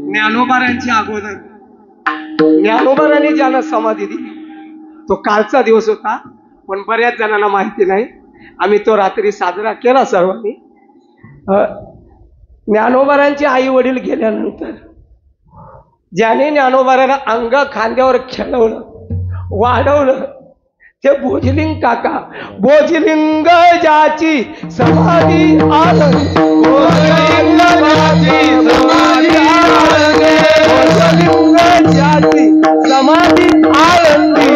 ज्ञानोबारांची अगोदर ज्ञानोबारांनी ज्यांना समाधी दिली तो कालचा दिवस होता, पण बऱ्याच जणांना माहिती नाही. आम्ही तो रात्री साजरा केला सर्वांनी. ज्ञानोबारांचे आई वडील गेल्यानंतर ज्याने ज्ञानोबारांना अंग खांद्यावर खेळवलं वाढवलं ते भोजलिंग काका. भोजलिंग ज्याची समाधी आनंद, भोजलिंग ज्याची समाधी आनंदी,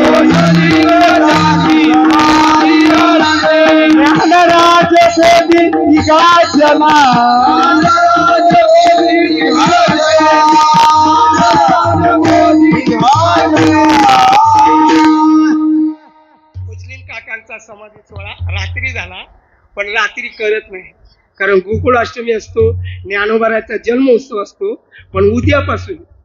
ज्ञानराज बोधी विगाजमा, काकांचा समाधी सोहळा रात्री झाला, पण रात्री करत नाही, कारण गोकुळाष्टमी असतो, ज्ञानोबारांचा जन्मोत्सव असतो. पण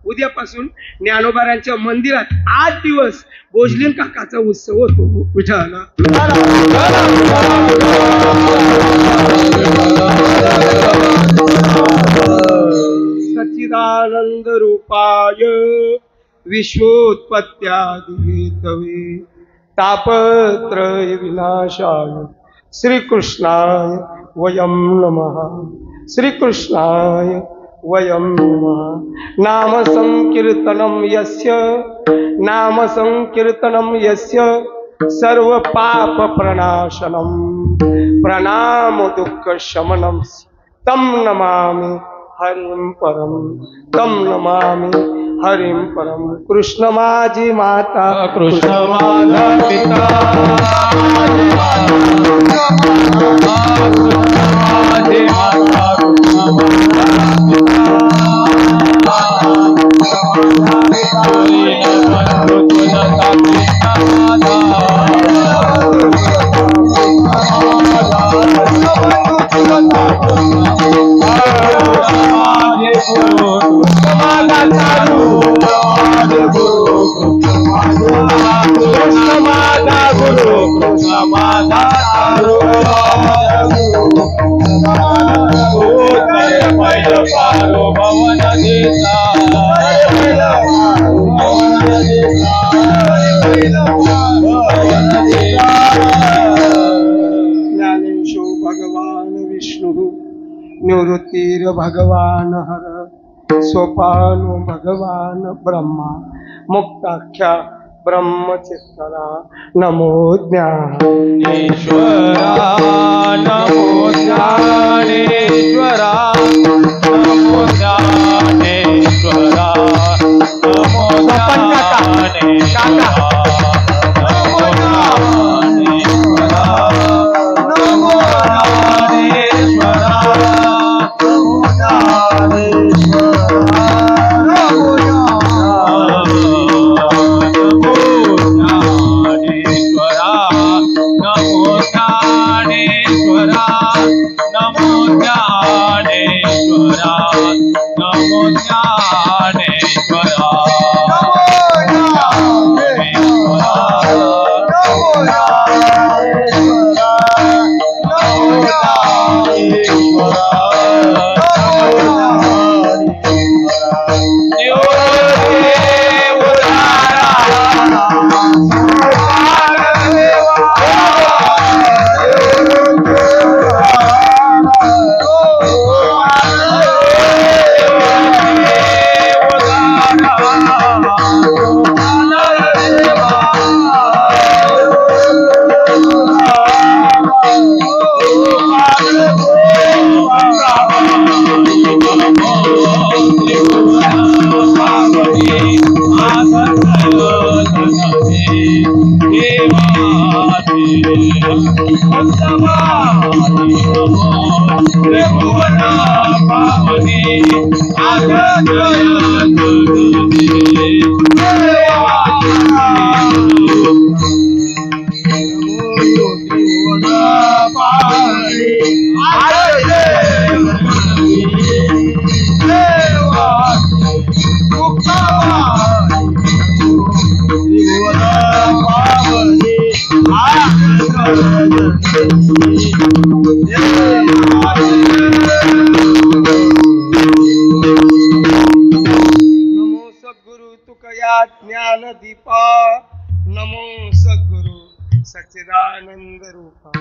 उद्यापासून ज्ञानोबारांच्या मंदिरात 8 दिवस भोजलिंग काकाचा उत्सव होतो. विठ्ठल सच्चिदानंद रूपाय विश्वोत्पत्त्यादिहेतवे तापत्रय विनाशाय श्रीकृष्णाय वयं नमः. श्रीकृष्णाय वयं नमः. नाम संकीर्तनं यस्य सर्व पाप प्रणाशनं प्रणाम दुःख शमनं तं नमामि हरिं परम, तं नमामि हरिं परम. कृष्ण माझी माता, कृष्ण माझा पिता, ज्ञानेशो भगवान विष्णु, निवृत्तिर भगवान हर, सोपानो भगवान ब्रह्मा, मुक्ताख्या ब्रह्मचित्तरा. नमो ज्ञानेश्वरा, नमो ज्ञानेश्वरा, नमो ज्ञानेश्वरा, नमो ज्ञानेश्वरा, नमो ज्ञानेश्वरा, नमो ज्ञानेश्वरा, नमो ज्ञानेश्वरा. सद्गुरु तुकया ज्ञान दीपा, नमो सद्गुरु सच्चिदानंद रूपा,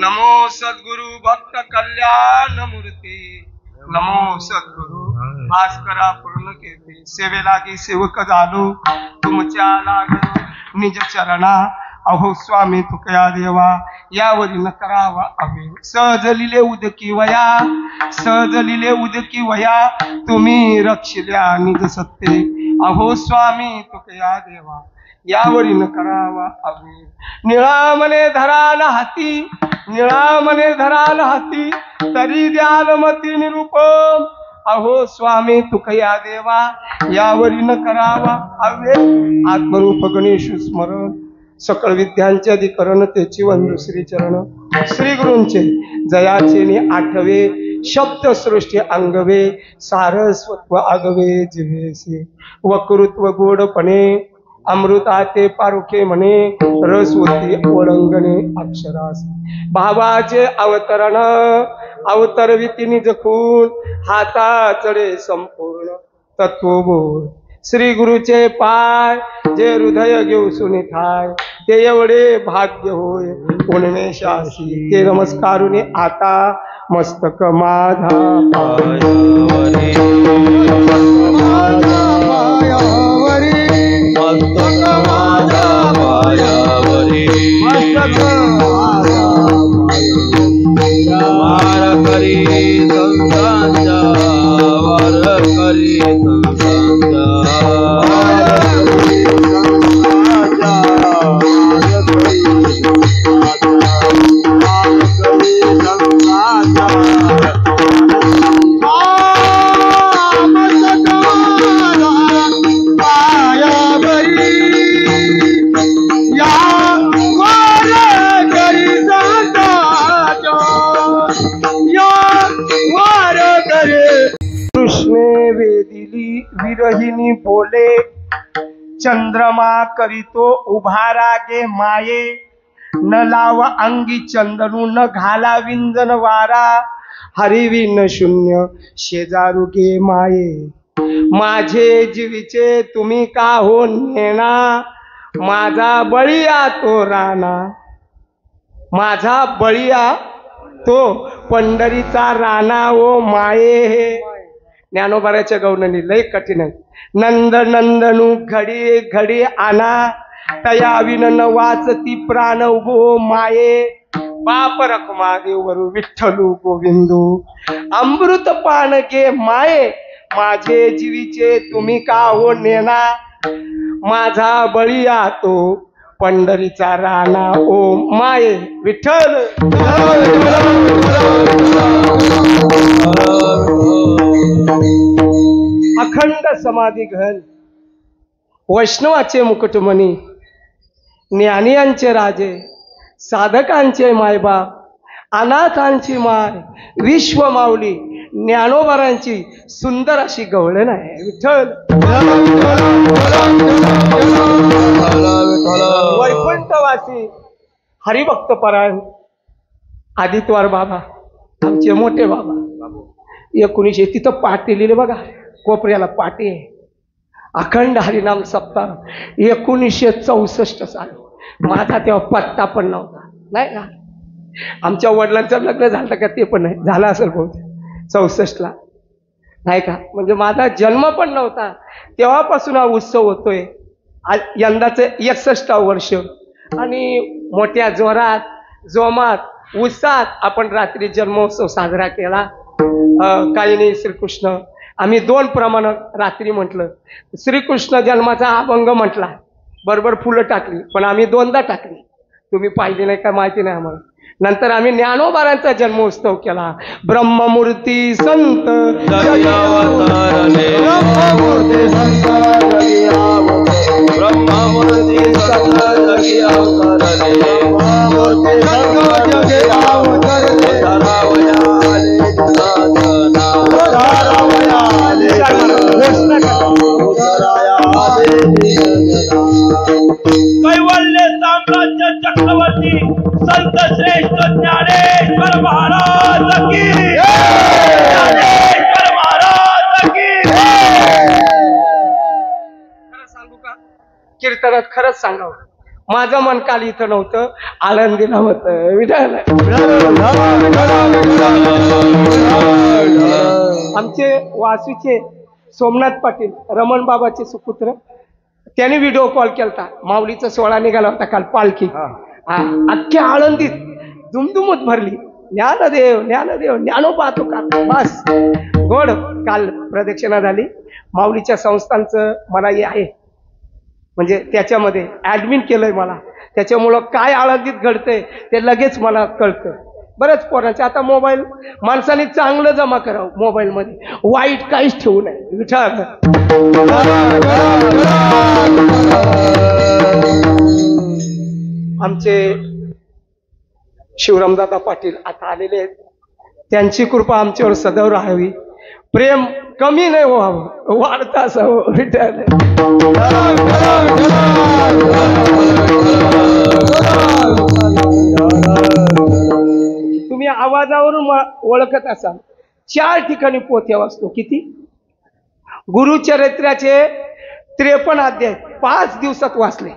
नमो सद्गुरु भक्त कल्याण मूर्ती, नमो सद्गुरु भास्करा पूर्ण कीर्ती. सेवेलागी सेवक झालो तुमच्या लागलो निज चरणा, अहो स्वामी तुकया देवा यावरी न करावा अवे. सहजलिले उदकी वया, सहजलिले उदकी वया, तुम्ही रक्षिल्या निज सत्ते. अहो स्वामी तुकया देवा यावरी न करावा अवे. निळा मने धराल हाती, निळा मने धराल हाती, तरी द्याल मती निरूप. अहो स्वामी तुकया देवा यावरी न करावा अवे. आत्मरूप गणेश स्मरण, सकळ विद्यांचे अधिकरण, त्याची वंदू श्री चरण. श्री गुरूंचे जयाचे नि आठवे, शब्द सृष्टी अंगवे, सारस्वत्व आगवे जिवेसे. वकृत्व गोडपणे, अमृताते पारुखे म्हणे, रस होती ओळंगणे अक्षरास. भावाचे अवतरण, अवतरविती निज खून, हाता चढे संपूर्ण तत्वबोध. श्री गुरुचे पाय, जे हृदय घेऊ सुनी ठाय, ते एवढे भाग्य होय उन्मेषासी. ते नमस्कारुनी आता मस्तक माझा पायावरी, मस्तक माझा पायावरी, मस्तक वार करी संतांचा, वार करी संतांचा. विरहिनी बोले, चंद्रमा करीतो उभा रागे माये. न लाव अंगी चंदनू, न घाला विंजन वारा, हरिवी न शून्य शेजारू गे माये. माझे जीवीचे तुम्ही का हो नेना, माझा बळीया तो राणा, माझा बळीया तो पंढरीचा राणा ओ माये. हे ज्ञानोबाऱ्याच्या गौननी लय कठीण आहे. नंद नंदनू घडी घडी आना, तया विन न वाचती प्राण उभो माये. बाप रखमा देवरू विठ्ठलू गोविंदू, अमृत पान गे माये. माझे जीवीचे तुम्ही का हो नेना, माझा बळीया तो पंढरीचा राणा ओ माये. विठ्ठल अखंड समाधी घन, वैष्णवाचे मुकुटमणी, ज्ञानियांचे राजे, साधकांचे मायबाप, अनाथांची माय, विश्व माऊली ज्ञानोबारांची सुंदर अशी गवळण आहे. विठ्ठल वैकुंठवासी हरिभक्त परायण आदित्यवार बाबा, आमचे मोठे बाबा. 1900 तिथं पाटी लिहिले बघा, कोपऱ्याला पाटी आहे. अखंड हरिनाम सप्ताह 1964 साल. माझा तेव्हा पत्ता पण नव्हता, नाही का. आमच्या वडिलांचं लग्न झालं का ते पण नाही झालं असेल बहुतेक 64 ला, नाही का. म्हणजे माझा जन्म पण नव्हता. तेव्हापासून हा उत्सव होतोय. यंदाचं 61 वर्ष. आणि मोठ्या जोरात जोमात उत्साहात आपण रात्री जन्मोत्सव साजरा केला. काही नाही, श्रीकृष्ण आम्ही 2 प्रमाणात रात्री म्हटलं. श्रीकृष्ण जन्माचा अभंग म्हटला, बरोबर फुलं टाकली, पण आम्ही 2दा टाकली. तुम्ही पाहिली नाही का माहिती नाही आम्हाला. नंतर आम्ही ज्ञानोबारांचा जन्मोत्सव केला. ब्रह्ममूर्ती संत ब्रह्ममूर्ती संत ब्रह्ममूर्ती संत कैवल्य साम्राज्य चक्रवर्ती संत श्रेष्ठ महाराज की ज्ञानेश्वर महाराज की खरं सांगू का कीर्तनात खरंच सांगावं माझं मन काल इथं नव्हतं आळंदीला होतं विठाल आमचे वासूचे सोमनाथ पाटील रमण बाबाचे सुपुत्र त्याने व्हिडिओ कॉल केलता माऊलीचा सोहळा निघाला होता काल पालखी अख्ख्या आळंदीत दुमदुमत भरली ज्ञानदेव ज्ञानदेव ज्ञानोबा तुका बस गोड काल प्रदक्षिणा झाली माऊलीच्या संस्थांचं मला हे आहे म्हणजे त्याच्यामध्ये ऍडमिन केलंय मला त्याच्यामुळं काय आळंदीत घडतंय ते लगेच मला कळतं बरंच पोरांचे आता मोबाईल माणसाने चांगलं जमा करावं मोबाईल मध्ये वाईट काहीच ठेवू नये विचार आमचे शिवरामदादा पाटील आता आलेले आहेत त्यांची कृपा आमच्यावर सदैव राहावी प्रेम कमी नाही व्हावं वाढत असावं विठ्ठल तुम्ही आवाजावरून ओळखत असाल 4 ठिकाणी पोथ्या वाचतो किती गुरुचरित्राचे 53 अध्याय 5 दिवसात वाचले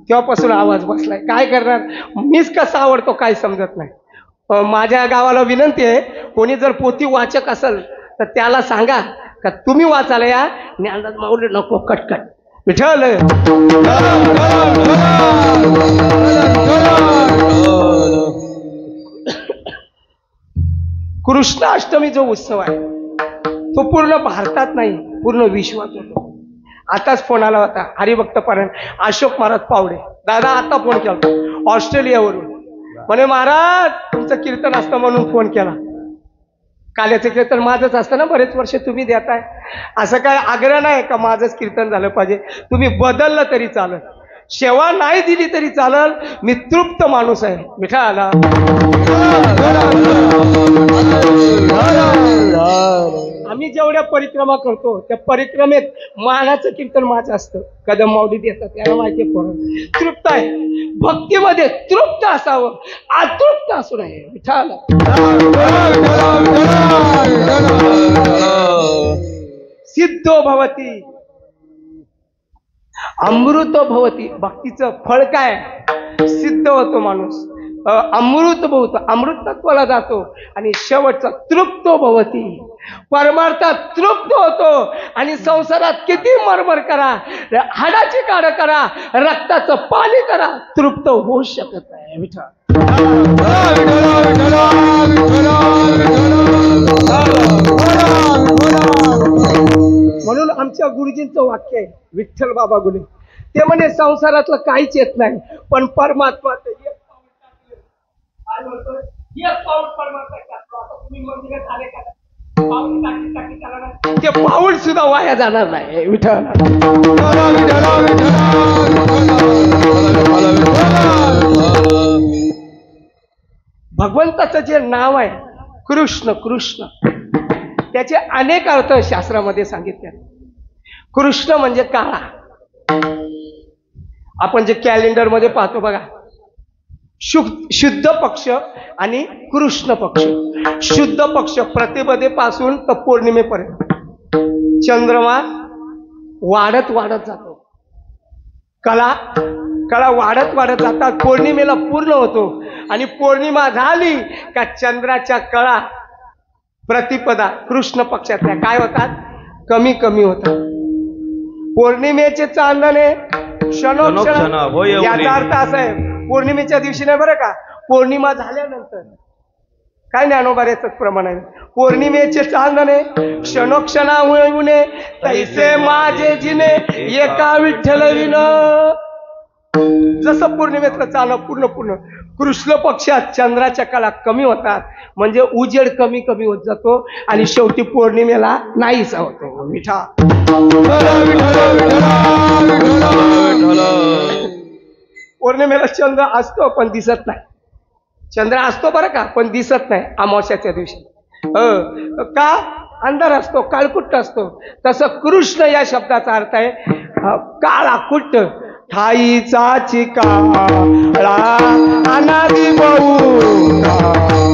तेव्हापासून आवाज बसलाय काय करणार मीच कसा आवडतो काय समजत नाही माझ्या गावाला विनंती आहे कोणी जर पोथी वाचक असेल तर त्याला सांगा का तुम्ही वाचायला या ज्ञानदास माऊली नको कटकट विठ्ठल कृष्णाष्टमी जो उत्सव आहे तो पूर्ण भारतात नाही पूर्ण विश्वात होतो आताच फोन आला होता हरिभक्त पारायण अशोक महाराज पावडे दादा आता फोन केला ऑस्ट्रेलियावरून म्हणे महाराज तुमचं कीर्तन असतं म्हणून फोन केला काल्याचं कीर्तन माझंच असतं ना बरेच वर्ष तुम्ही देताय असं काय आग्रह नाही का माझंच कीर्तन झालं पाहिजे तुम्ही बदललं तरी चालेल सेवा नाही दिली तरी चालेल मी तृप्त माणूस आहे मिठा आला आम्ही जेवढ्या परिक्रमा करतो त्या परिक्रमेत मानाचं कीर्तन माझं असतं कदम माऊली देतात त्याला माहिती आहे तृप्त आहे भक्तीमध्ये तृप्त असावं अतृप्त असू नये विठाला सिद्धो भवती अमृत भवती भक्तीचं फळ काय सिद्ध होतो माणूस अमृत भवतो अमृत तत्वाला जातो आणि शेवटचा तृप्त भवती परमार्थात तृप्त होतो आणि संसारात किती मरमर करा हाडाची काढ करा रक्ताचं पाणी करा तृप्त होऊ शकत नाही विठ्ठल म्हणून आमच्या गुरुजींचं वाक्य आहे विठ्ठल बाबा गुले ते म्हणे संसारातलं काहीच येत नाही पण परमात्मा ते पाऊल सुद्धा वाया जाणार नाही विठ्ठल भगवंताचं जे नाव आहे कृष्ण कृष्ण त्याचे अनेक अर्थ शास्त्रामध्ये सांगितले कृष्ण म्हणजे काळा आपण जे कॅलेंडर मध्ये पाहतो बघा शुद्ध पक्ष आणि कृष्ण पक्ष शुद्ध पक्ष प्रतिपदेपासून तर पौर्णिमेपर्यंत चंद्रमा वाढत वाढत जातो कला कळा वाढत वाढत जातात पौर्णिमेला पूर्ण होतो आणि पौर्णिमा झाली का चंद्राच्या कळा प्रतिपदा कृष्ण पक्षातल्या काय होतात कमी कमी होतात पौर्णिमेचे चांदणे क्षणोक्षण याचा अर्थ असा आहे पौर्णिमेच्या दिवशी नाही बरं का पौर्णिमा झाल्यानंतर काय ज्ञानोबाऱ्याच प्रमाण आहे पौर्णिमेचे चांदणे क्षणोक्षणा होऊने तैसे माझे जिने एका विठ्ठलविन जसं पौर्णिमेतलं चालणं पूर्ण पूर्ण कृष्ण पक्षात चंद्राच्या कला कमी होतात म्हणजे उजेड कमी कमी होत जातो आणि शेवटी पौर्णिमेला नाहीसा होतो मिठा पौर्णिमेला चंद्र असतो पण दिसत नाही चंद्र असतो बरं का पण दिसत नाही अमावस्याच्या दिवशी का अंधार असतो काळकुट्ट असतो तसं कृष्ण या शब्दाचा अर्थ आहे काळा कुट्ट ठाईचा चिकाळा अनादी बहु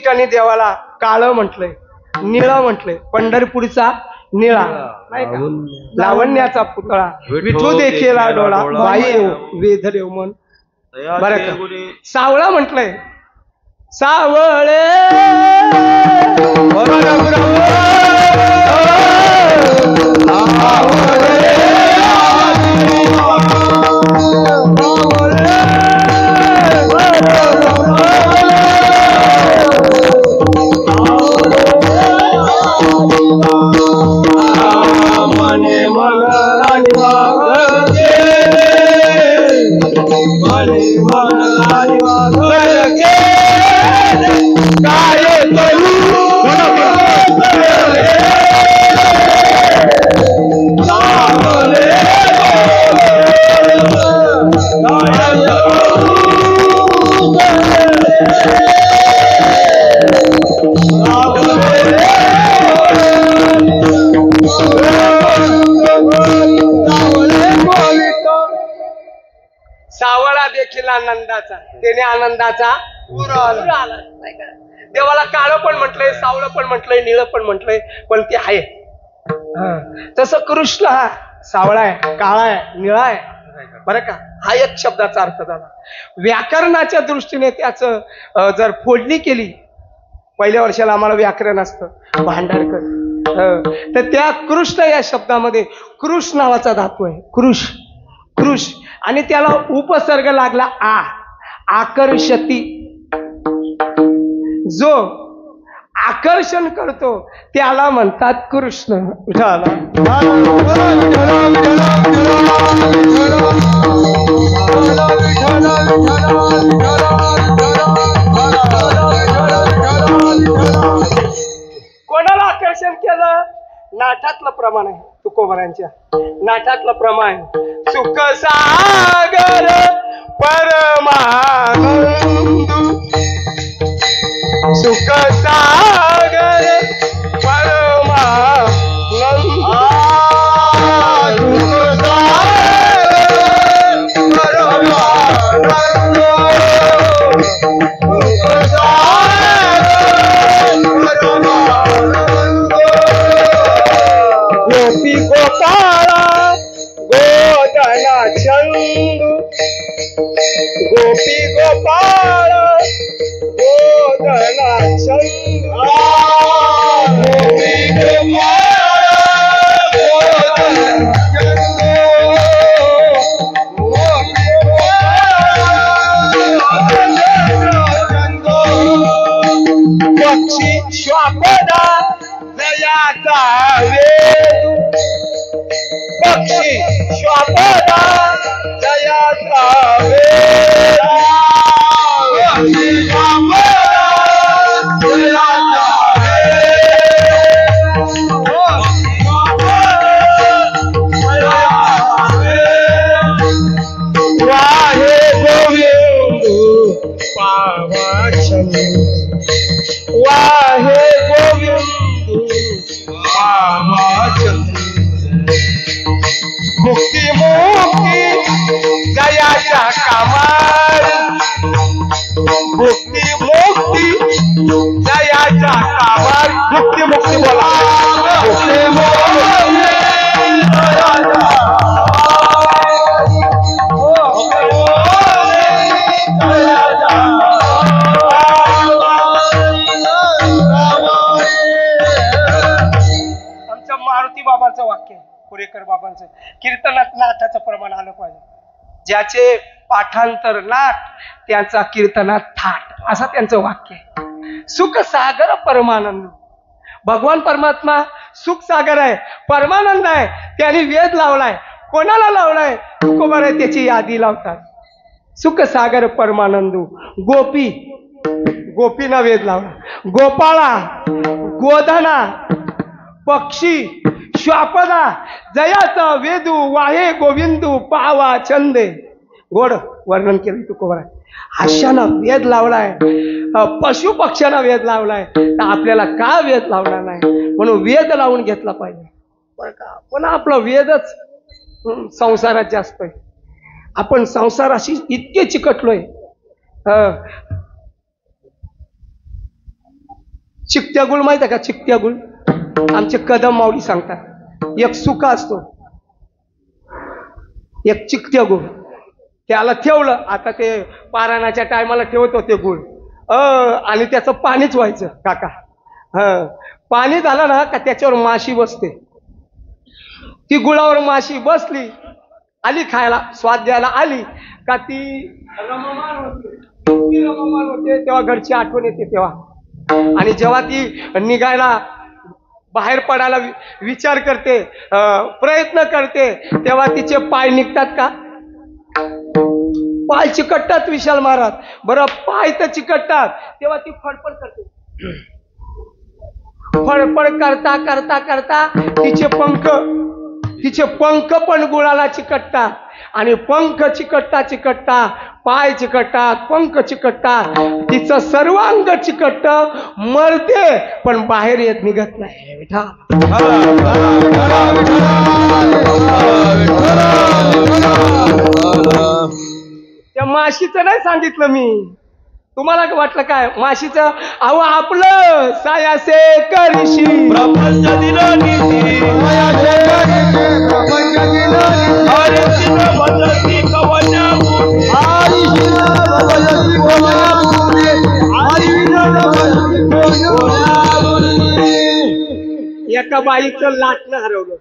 ठिकाणी देवाला काळं म्हटलंय, निळं म्हटलंय. पंढरपूरचा निळा नाही का, लावण्याचा पुतळा, विठू देखील डोळा, बाई वेधरेव मन. बरं का, सावळा म्हटलंय, सावळे सावळा देखील आनंदाचा, त्याने आनंदाचा पूर आला. देवाला काळं पण म्हटलंय, सावळं पण म्हटलंय, निळं पण म्हटलंय, पण ते आहे. तसं कृष्ण हा सावळा आहे, काळा आहे, निळा आहे. बरं का, हा एक शब्दाचा अर्थ झाला. व्याकरणाच्या दृष्टीने त्याचं जर फोडणी केली, पहिल्या वर्षाला आम्हाला व्याकरण असतं भांडारकर, तर त्या कृष्ण या शब्दामध्ये कृष नावाचा धातू आहे, कृष, कृष, आणि त्याला उपसर्ग लागला आ, आकर्षती. जो आकर्षण करतो त्याला म्हणतात कृष्ण. कोणाला आकर्षण केलं? नाठातलं प्रमाण आहे, तुकोबरांच्या नाठातलं प्रमाण आहे. सुख सागर परमानंदू, सुख सागर परमानंदू, सुख सागर परमानंदू, सुख सागर परमानंदू. गोपी गोपाळा गोदना चंदू, गोपी गोपाळ गोदना चंदू, गोपी गोपाळ गोदना चंदू, गोपी गोपाळ चंदू. पक्षी श्वापदा जयाचा वेदू, पक्षी श्वापदा जयाचा वेदा, पक्षी श्वापदा जयाचा वेदा, पक्षी श्वापदा जयाचा वेदा. वाहे गोविंदू पावाचंदू, वाहे गोविंदू पावाचंदू. मुक्ती मुक्ती जयाच्या कामारी, मुक्ती मुक्ती जयाच्या कामारी. मुक्ती मुक्ती बोला, मुक्ती मुक्ती आमच्या मारुती बाबांचं वाक्य आहे, पुरेकर बाबांचं. कीर्तनात नाथाचं प्रमाण आलं पाहिजे. ज्याचे पाठांतर नाथ त्यांचा कीर्तनात थाट, असं त्यांचं वाक्य आहे. सुख सागर परमानंद. भगवान परमात्मा सुख सागर आहे, परमानंद आहे. त्याने वेद लावलाय. कोणाला लावलाय? तुकोबार आहे त्याची यादी लावतात. सुख सागर परमानंदू. गोपी, गोपीना वेद लावला. गोपाळा, गोधना, पक्षी, श्वापदा जयाचा वेदू, वाहे गोविंदू पावा छंदे. गोड वर्णन केलं तुकोबार. अशानं वेद लावलाय, पशु पक्ष्यांना वेद लावलाय, तर आपल्याला का वेद लावला नाही? म्हणून वेद लावून घेतला पाहिजे बरं का. पण आपला वेदच संसारात जास्त आहे. आपण संसाराशी इतके चिकटलोय. चिकट्या गुळ माहिती आहे का? चिकट्या गुळ आमचे कदम माऊली सांगतात. एक सुका असतो, एक चिकट्या गुळ. त्याला ठेवलं, आता ते पारायणाच्या टायमाला ठेवत होते गुळ, आणि त्याचं पाणीच व्हायचं काका. पाणी झालं ना का त्याच्यावर माशी बसते. ती गुळावर माशी बसली, आली खायला, स्वाद द्यायला आली का ती रममाण होते. ती रममाण होते तेव्हा घरची आठवण येते तेव्हा. आणि जेव्हा ती निघायला बाहेर पडायला विचार करते, प्रयत्न करते, तेव्हा तिचे पाय निघतात का? पाय चिकटतात विशाल महाराज. बरं, पाय तर चिकटतात तेव्हा ती फडफड करते. फडफड करता करता करता तिचे पंख पण गुळाला चिकटतात. आणि पंख चिकटता चिकटता पाय चिकटतात, पंख चिकटतात, तिचं सर्वांग चिकटत, मरते पण बाहेर येत निघत नाही. त्या माशीचं नाही सांगितलं मी, तुम्हाला वाटलं काय माशीचं? अहो आपलं सायासे करशी प्रपंच दिलं निधी, प्रपंच दिलं एका बाईचं लाटणं हरवलं,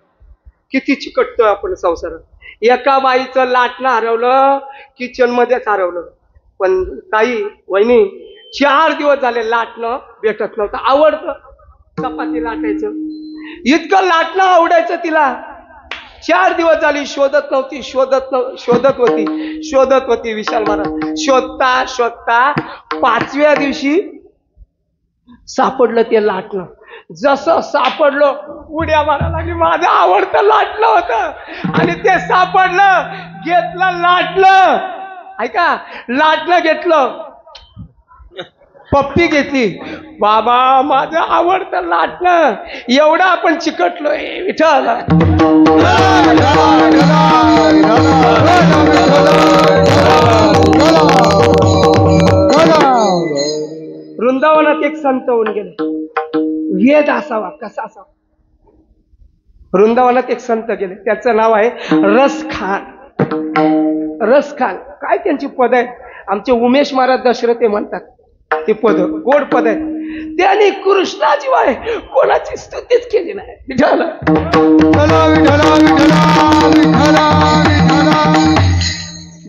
किती चिकटतो आपण संसारात. एका बाईचं लाटणं हरवलं, किचन मध्येच हरवलं. पण ताई वहिनी 4 दिवस झाले लाटणं भेटत नव्हतं. आवडतं चपाती लाटायचं, इतकं लाटणं आवडायचं तिला. 4 दिवस झाली शोधत नव्हती, शोधत होती विशाल महाराज. शोधता शोधता 5व्या दिवशी सापडलं ते लाटणं. जसं सापडलं उड्या मारायला लागली. माझं आवडतं लाटणं होतं आणि ते सापडलं, घेतलं, लाटलं. ऐका, लाटणं घेतलं, पप्पी घेतली. बाबा माझं आवडतं लाटणं, एवढं आपण चिकटलोय विठ्ठल. वृंदावनात एक संत होऊन गेले. वेद असावा कसा असावा. वृंदावनात एक संत गेले, त्याचं नाव आहे रसखान. रसखान काय त्यांची पद आहे. आमचे उमेश महाराज दशरथे म्हणतात ते पद, गोड पद आहे. त्यांनी कृष्णाशिवाय कोणाची स्तुतीच केली नाही.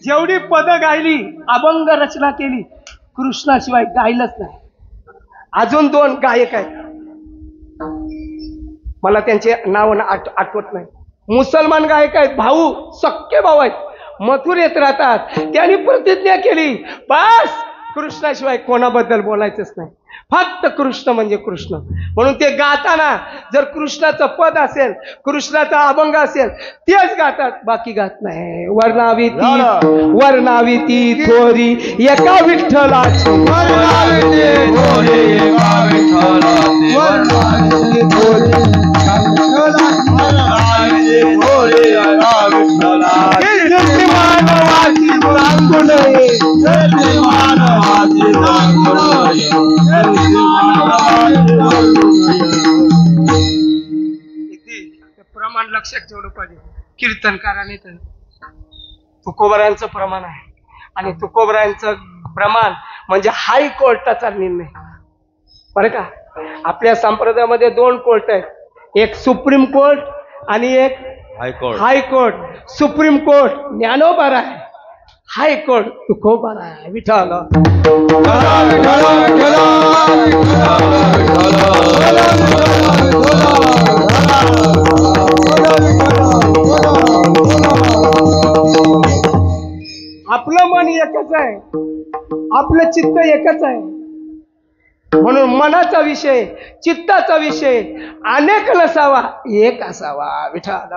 जेवढी पद गायली, अभंग रचना केली, कृष्णाशिवाय गायलंच नाही. अजून 2 गायक आहेत, मला त्यांचे नाव आठवत नाही. मुसलमान गायक आहेत, भाऊ, सख्खे भाऊ आहेत, मथुरेत राहतात. त्यांनी प्रतिज्ञा केली, बस कृष्णाशिवाय कोणाबद्दल बोलायचंच नाही, फक्त कृष्ण म्हणजे कृष्ण. म्हणून ते गाताना जर कृष्णाचं पद असेल, कृष्णाचा अभंग असेल, तेच गातात, बाकी गात नाही. वर्णाविती थोरी एका विठ्ठलाची, प्रमाण लक्षात ठेवलं पाहिजे. कीर्तनकाराने तर तुकोबरायांचं प्रमाण आहे, आणि तुकोबरायांचं प्रमाण म्हणजे हायकोर्टाचा निर्णय, बरं का. आपल्या संप्रदायामध्ये 2 कोर्ट आहेत, एक सुप्रीम कोर्ट आणि एक हायकोर्ट. सुप्रीम कोर्ट ज्ञानोबा आहे, हायकोर्ट तुकोबा आहे. विठ्ठल आपलं मन एकच आहे, आपलं चित्त एकच आहे. म्हणून मनाचा विषय, चित्ताचा विषय अनेक नसावा, एक असावा. विठ्ठल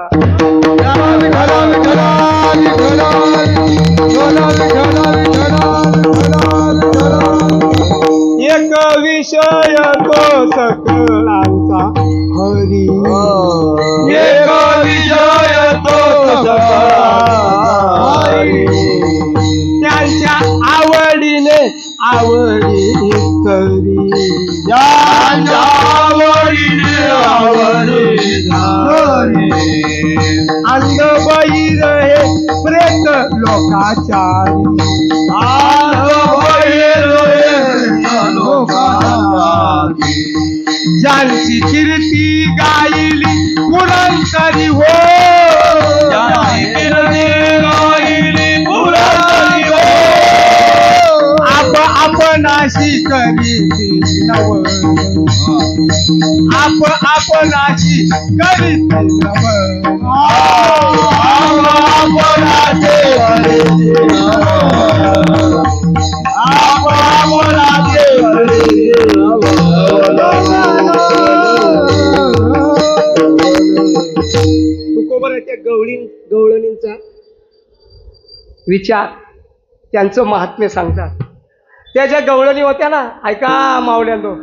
एक विषय तो सकलांचा हरी, एक विषय तो हरी. त्यांच्या आवडीने आवडी तरी, त्यांच्या बहीर हे प्रेत लोकाच्या ज्यांची कीर्ती गायली पुरंतरी हो आपणाशी करीती नव आपणाशी करीती नव तुकोबराच्या गवळणींचा विचार त्यांचं महात्म्य सांगतात. त्या ज्या गवळणी होत्या ना, ऐका मावल्यांनो,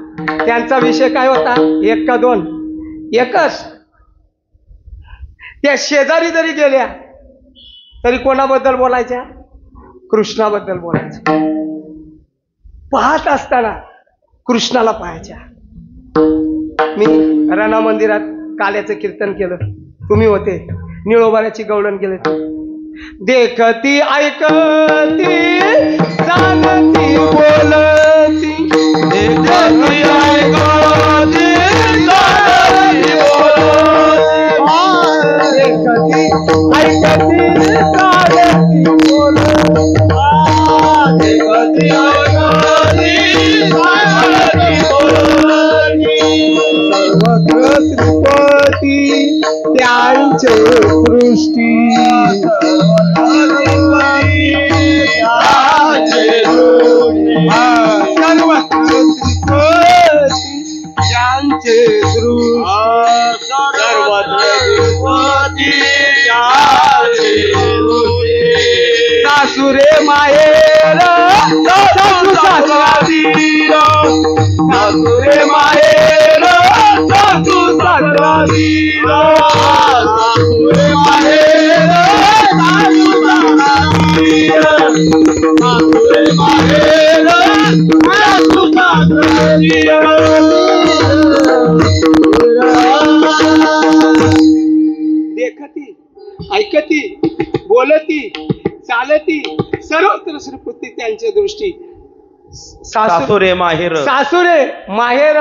त्यांचा विषय काय होता? एक का दोन? एकच. त्या शेजारी जरी गेल्या तरी कोणाबद्दल बोलायच्या? कृष्णाबद्दल बोलायच्या. पाहत असताना कृष्णाला पाहायच्या. मी राणा मंदिरात काल्याचं कीर्तन केलं, तुम्ही होते. निळोबाऱ्याची गवळण केली. देखती ऐकती सांगती बोलती, देखती ऐकती सांगती बोलती, देखती ऐकती सांगती बोलती, देखती ऐकती सांगती बोलती. सर्वत्र श्रीपती त्यांचे सृष्टी, सासुरे माहेर सासू सासरादीर, सासुरे माहेर सासू सासरादीर, सासुरे माहेर सासू सासरादीर, सासुरे माहेर सासू सासरादीर. देखती ऐकती बोलती चालती सर्वत्र श्रीपती त्यांच्या दृष्टी. सासुरे माहेर सासुरे माहेर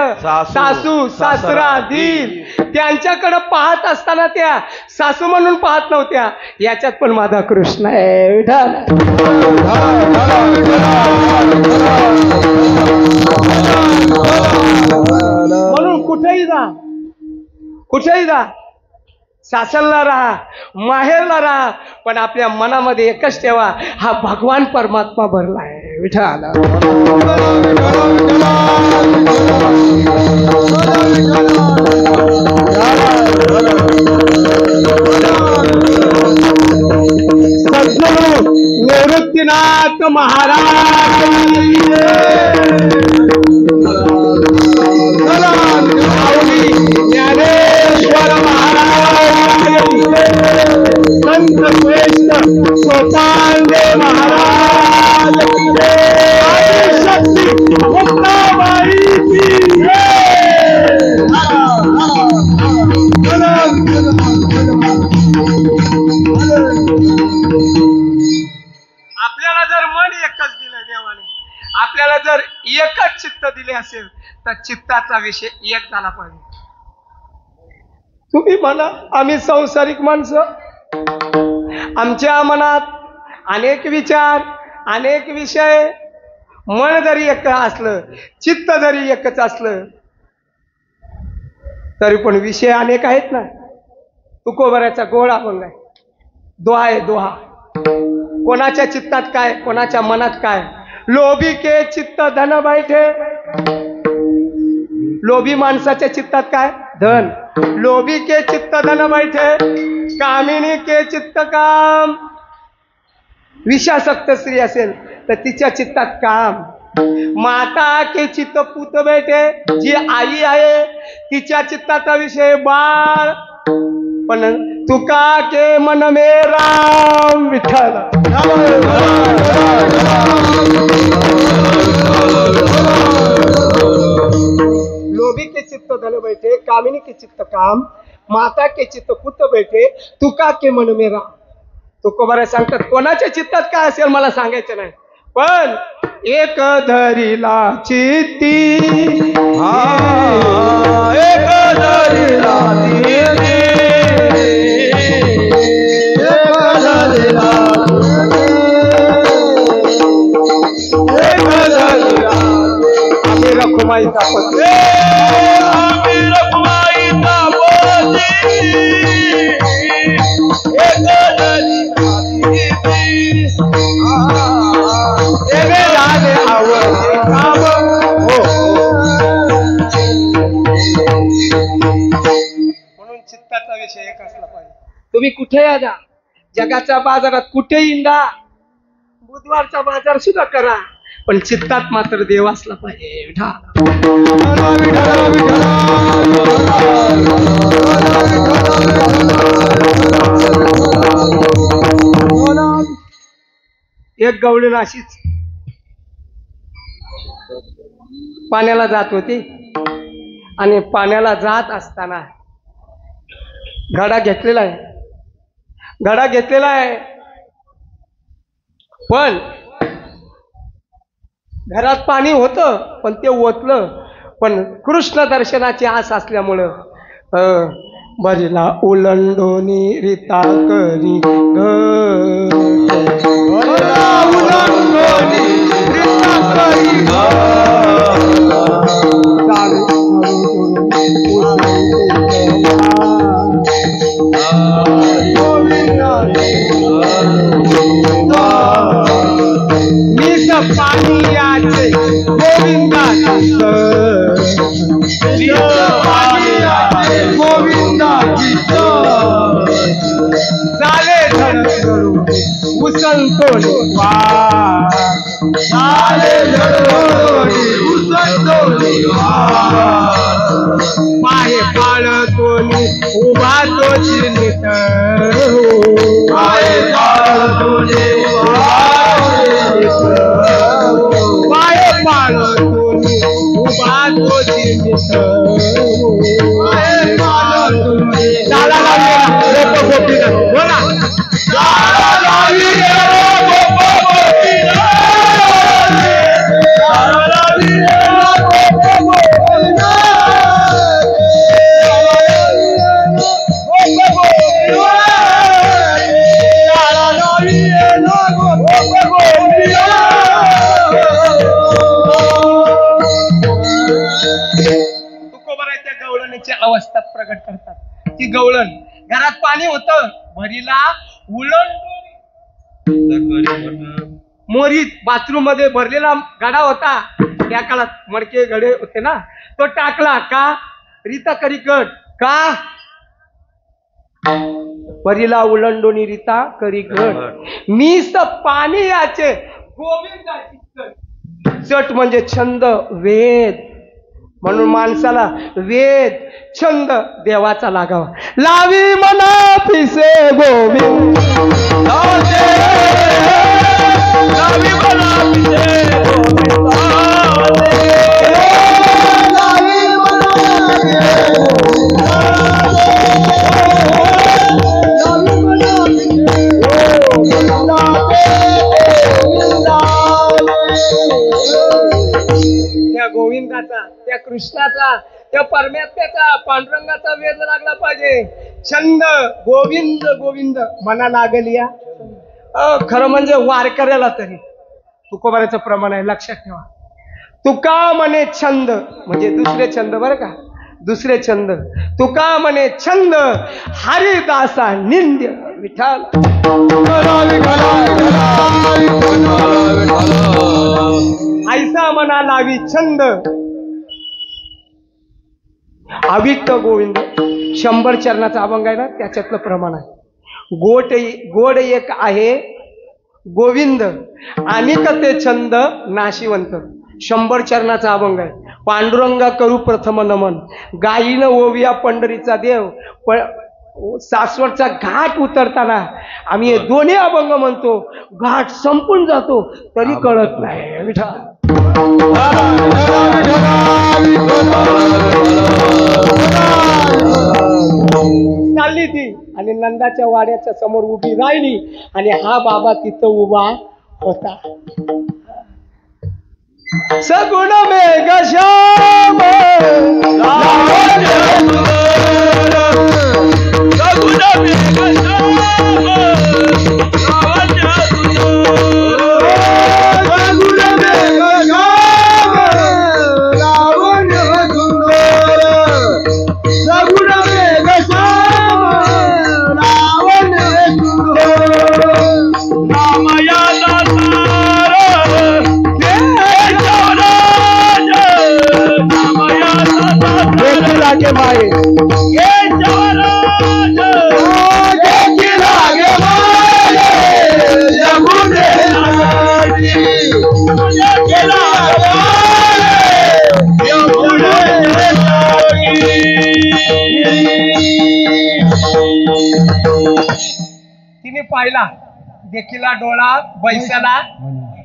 सासू सासरा दीर. त्यांच्याकडे पाहत असताना त्या सासू म्हणून पाहत नव्हत्या. याच्यात पण माझा कृष्ण आहे विठ्ठल. म्हणून कुठेही जा सासरला राहा माहेरला राहा, पण आपल्या मनामध्ये एकच ठेवा, हा भगवान परमात्मा भरला आहे विठ्ठल. सद्गुरु निवृत्तीनाथ महाराज, ज्ञानेश्वर महाराज, संत श्रेष्ठ सोपानदेव महाराज, शक्ती मुक्ताबाई की आपल्याला जर मन एकच दिलं देवाने, आपल्याला जर एकच चित्त दिले असेल तर चित्ताचा विषय एक झाला पाहिजे. तुम्ही म्हणा आम्ही संसारिक माणसं, आमच्या मनात अनेक विचार अनेक विषय, मन जरी एक असलं चित्त जरी एकच असलं तरी पण विषय अनेक आहेत ना. तुकोबऱ्याचा गोळा अभंग आहे, दोहा आहे दोहा. कोणाच्या चित्तात काय कोणाच्या मनात काय. लोभी के चित्त धन बैठे, लोभी माणसाच्या चित्तात काय धन. लोभी के चित्त धन बैठे, कामिनी के चित्त काम. विषासक्त स्त्री असेल तर तिच्या चित्तात काम. माता के चित्त पुत बैठे, जी आई आहे तिच्या चित्ताचा विषय बाळ. पण तुका के मन में राम विठ्ठल. लोभी के चित्त धन बैठे, कामिनी के चित्त काम. माता के चित्त पुत बैठे तुका के मन मेरा. तुकोबारा सांगतात कोणाच्या चित्तात काय असेल मला सांगायचं नाही, पण एक धरीला चित्ती एक धरीला चित्ती, एक धरीला आम्ही रखुमाईचा पती, आम्ही रखुमाईचा पती, एक धरीला चित्ती, एवे झाले आवडते काम. म्हणून चित्ताचा विषय एक असला पाहिजे. तुम्ही कुठे जा, जगाच्या बाजारात कुठे इंदा, बुधवारचा बाजार सुद्धा करा, पण चित्तात मात्र देव असला पाहिजे. एक गवळण अशीच पाण्याला जात होती आणि पाण्याला जात असताना घडा घेतलेला आहे, पण घरात पाणी होतं पण ते ओतलं, पण कृष्ण दर्शनाची आस असल्यामुळं बरीला ओलंडोनी रीता करी ओलंडोनी रीता करी मीच पाणीयाचे गोविंदाची गोविंदाची झाले धडधडू उसळतोडी झाले धडधडू उसळतोडी पाहे पाळतोनी उभा तो चिन्हित पाहे पाळतोनी पाहे पाळतोनी उभा तो चिन्हित चाला लागले गोपीनाथ बोला अवस्था प्रकट करतात. ती गवळण घरात पाणी होतं, भरीला मोरीत बाथरूम मध्ये भरलेला घडा होता. त्या काळात मडके घडे होते ना, तो टाकला का रीता करी कट का भरीला उलंडोनी रीता करी कट मीच पाणी याचे गोविंदाची कट. चट म्हणजे छंद वेद, म्हणून माणसाला वेद छंद देवाचा लागावा. लावी मना पिसे गोविंद लावी मना पिसे त्या गोविंदाचा, त्या कृष्णाचा, त्या परमात्म्याचा, पांडुरंगाचा वेद लागला पाहिजे. छंद गोविंद गोविंद मना लागलिया. खरं म्हणजे वारकऱ्याला तरी तुकोबाराचं प्रमाण आहे, लक्षात ठेवा. तुका म्हणे छंद म्हणजे दुसरे छंद, बरं का, दुसरे छंद. तुका म्हणे छंद हरिदासा निंद्य विठ्ठल. ऐसा मना लावी छंद अविक्त गोविंद. 100 चरणाचा अभंग आहे ना, त्याच्यातलं प्रमाण आहे. गोड एक आहे गोविंद आणि ते छंद नाशिवंत. 100 चरणाचा अभंग आहे. पांडुरंगा करू प्रथम नमन, गायीनं ओविया पंढरीचा देव. सासवडचा घाट उतरताना आम्ही हे दोन्ही अभंग म्हणतो, घाट संपून जातो तरी कळत नाही. विठ्ठल झाली ती आणि नंदाच्या वाड्याच्या समोर उभी राहिली आणि हा बाबा तिथं उभा होता. सगुण मेघ श्याम लावण्य सुंदर, सगुण मेघ श्याम, लावण्य सुंदर, सगुण मेघ श्याम, लावण्य सुंदर, सगुण मेघ श्याम, लावण्य सुंदर, रामया लागे माये तिने पाहिला देखीला डोळा बैसाला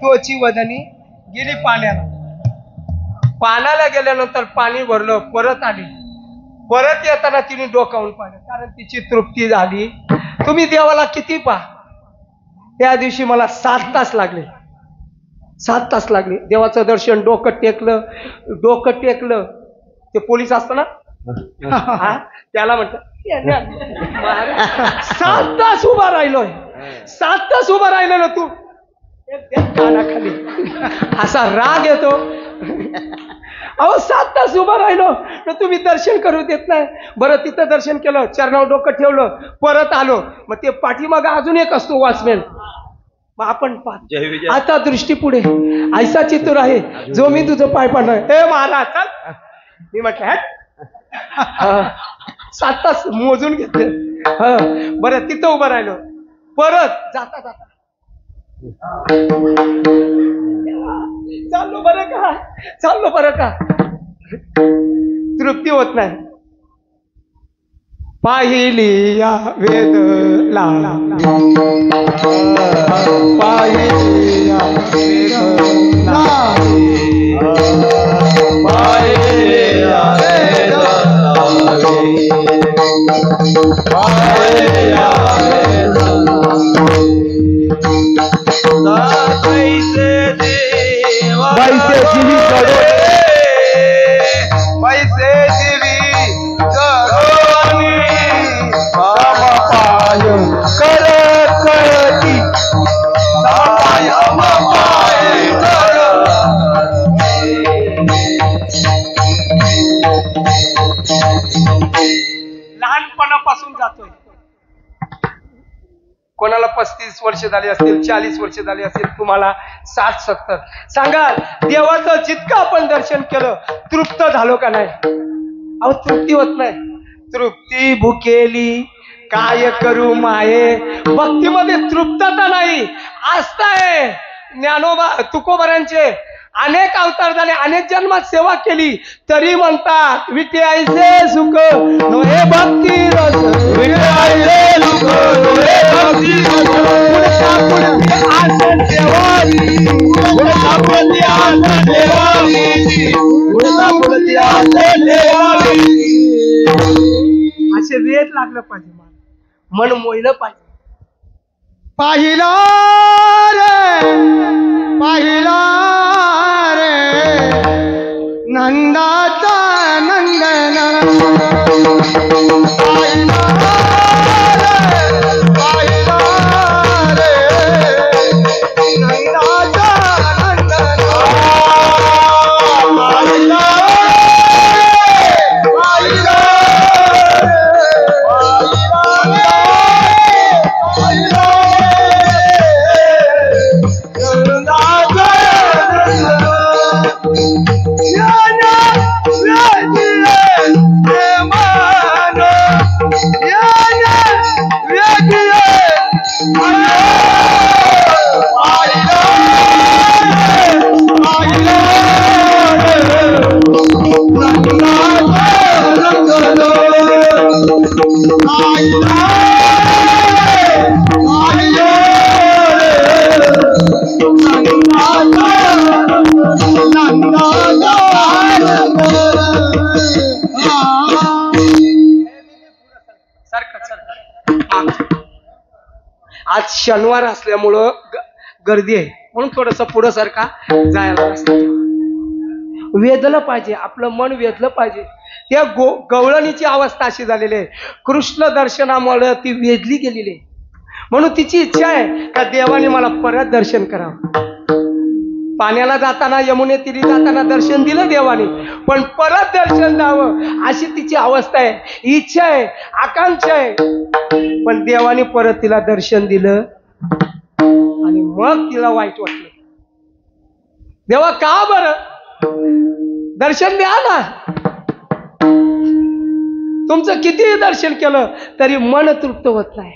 तोची वदनी गेली पाण्याला. पाण्याला गेल्यानंतर पाणी भरलं, परत आली. परत येताना तिने डोकावून पाहिलं, कारण तिची तृप्ती झाली. तुम्ही देवाला किती पहा, त्या दिवशी मला 7 तास लागले. 7 तास लागले देवाचं दर्शन. डोकं टेकलं ते पोलीस असतं ना त्याला म्हणतात 7 तास उभा राहिलोय, 7 तास उभा राहिलो ना तू. कानाखाली असा राग येतो. अहो 7 तास उभा राहिलो तर तुम्ही दर्शन करू देत नाही. बरं तिथं दर्शन केलं, चरणावर डोकं ठेवलं, परत आलो. मग ते पाठीमागं अजून एक असतो वॉचमॅन. मग आपण आता दृष्टी पुढे ऐसा चित्तूर आहे जो मी तुझं पाय पडणार. हे महाराज चल. मी म्हटलं 7 तास मोजून घेतले. बरं तिथं उभं राहिलो. परत जाता चाललो बरं का तृप्ती होत नाही. पाहिली या वेदला, पाहिली या वेदला, पाहिली या वेदला, पाहिली या वेदला, पैसे दिवी पैसे दिवी समपाय करती लहानपणापासून जातोय. कोणाला 35 वर्ष झाली असतील, 40 वर्ष झाली असतील, तुम्हाला 60-70. सांगा देवाचं जितकं आपण दर्शन केलं तृप्त झालो का नाही? अहो तृप्ती होत नाही. तृप्ती भुकेली काय करू माये, भक्तीमध्ये तृप्तता नाही, आस्था आहे. ज्ञानोबा तुकोबरांचे अनेक अवतार झाले, अनेक जन्मात सेवा केली, तरी म्हणतात विटे ऐसे सुख नोहे भक्ती रस, विटे ऐसे सुख नोहे भक्ती रस, आसन देवारी, पुढे आसन देवारी, पुढे आसन देवारी. असे वेद लागलं पाहिजे, मन मोहिलं पाहिजे. पाहिला रे नंदाचा नंदन, पाहिला रे नंदाचा नंदन, शनिवार असल्यामुळं गर्दी आहे म्हणून थोडस पुढं सारखा जायला रस्ता ठेवा. वेधलं पाहिजे, आपलं मन वेधलं पाहिजे. त्या गवळणीची अवस्था अशी झालेली आहे, कृष्ण दर्शनामुळे ती वेधली गेलेली आहे. म्हणून तिची इच्छा आहे का देवाने मला परत दर्शन करावं. पाण्याला जाताना, यमुने तीरी जाताना दर्शन दिलं देवाने, पण परत दर्शन द्यावं अशी तिची अवस्था आहे, इच्छा आहे, आकांक्षा आहे. पण देवाने परत तिला दर्शन दिलं आणि मग तिला वाईट वाटलं. देवा का बरं दर्शन द्या ना. तुमचं कितीही दर्शन केलं तरी मन तृप्त होत नाही.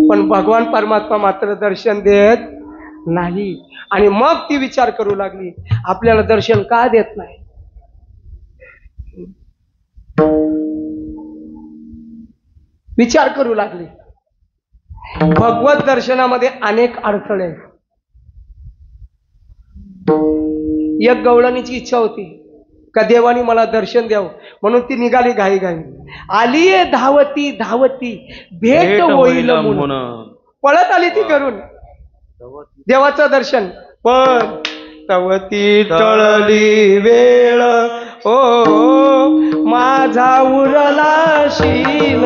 पण भगवान परमात्मा मात्र दर्शन देत नाही. आणि मग ती विचार करू लागली, आपल्याला दर्शन का देत नाही. विचार करू लागली. भगवत दर्शनामध्ये अनेक अडथळे. एक गवळणीची इच्छा होती का देवानी मला दर्शन द्यावं, म्हणून ती निघाली घाई घाई. आलीये धावती धावती भेट होईल म्हणून पळत आली ती करून देवाचं दर्शन. पण तवती टळली वेळ ओ माझा उरला शील,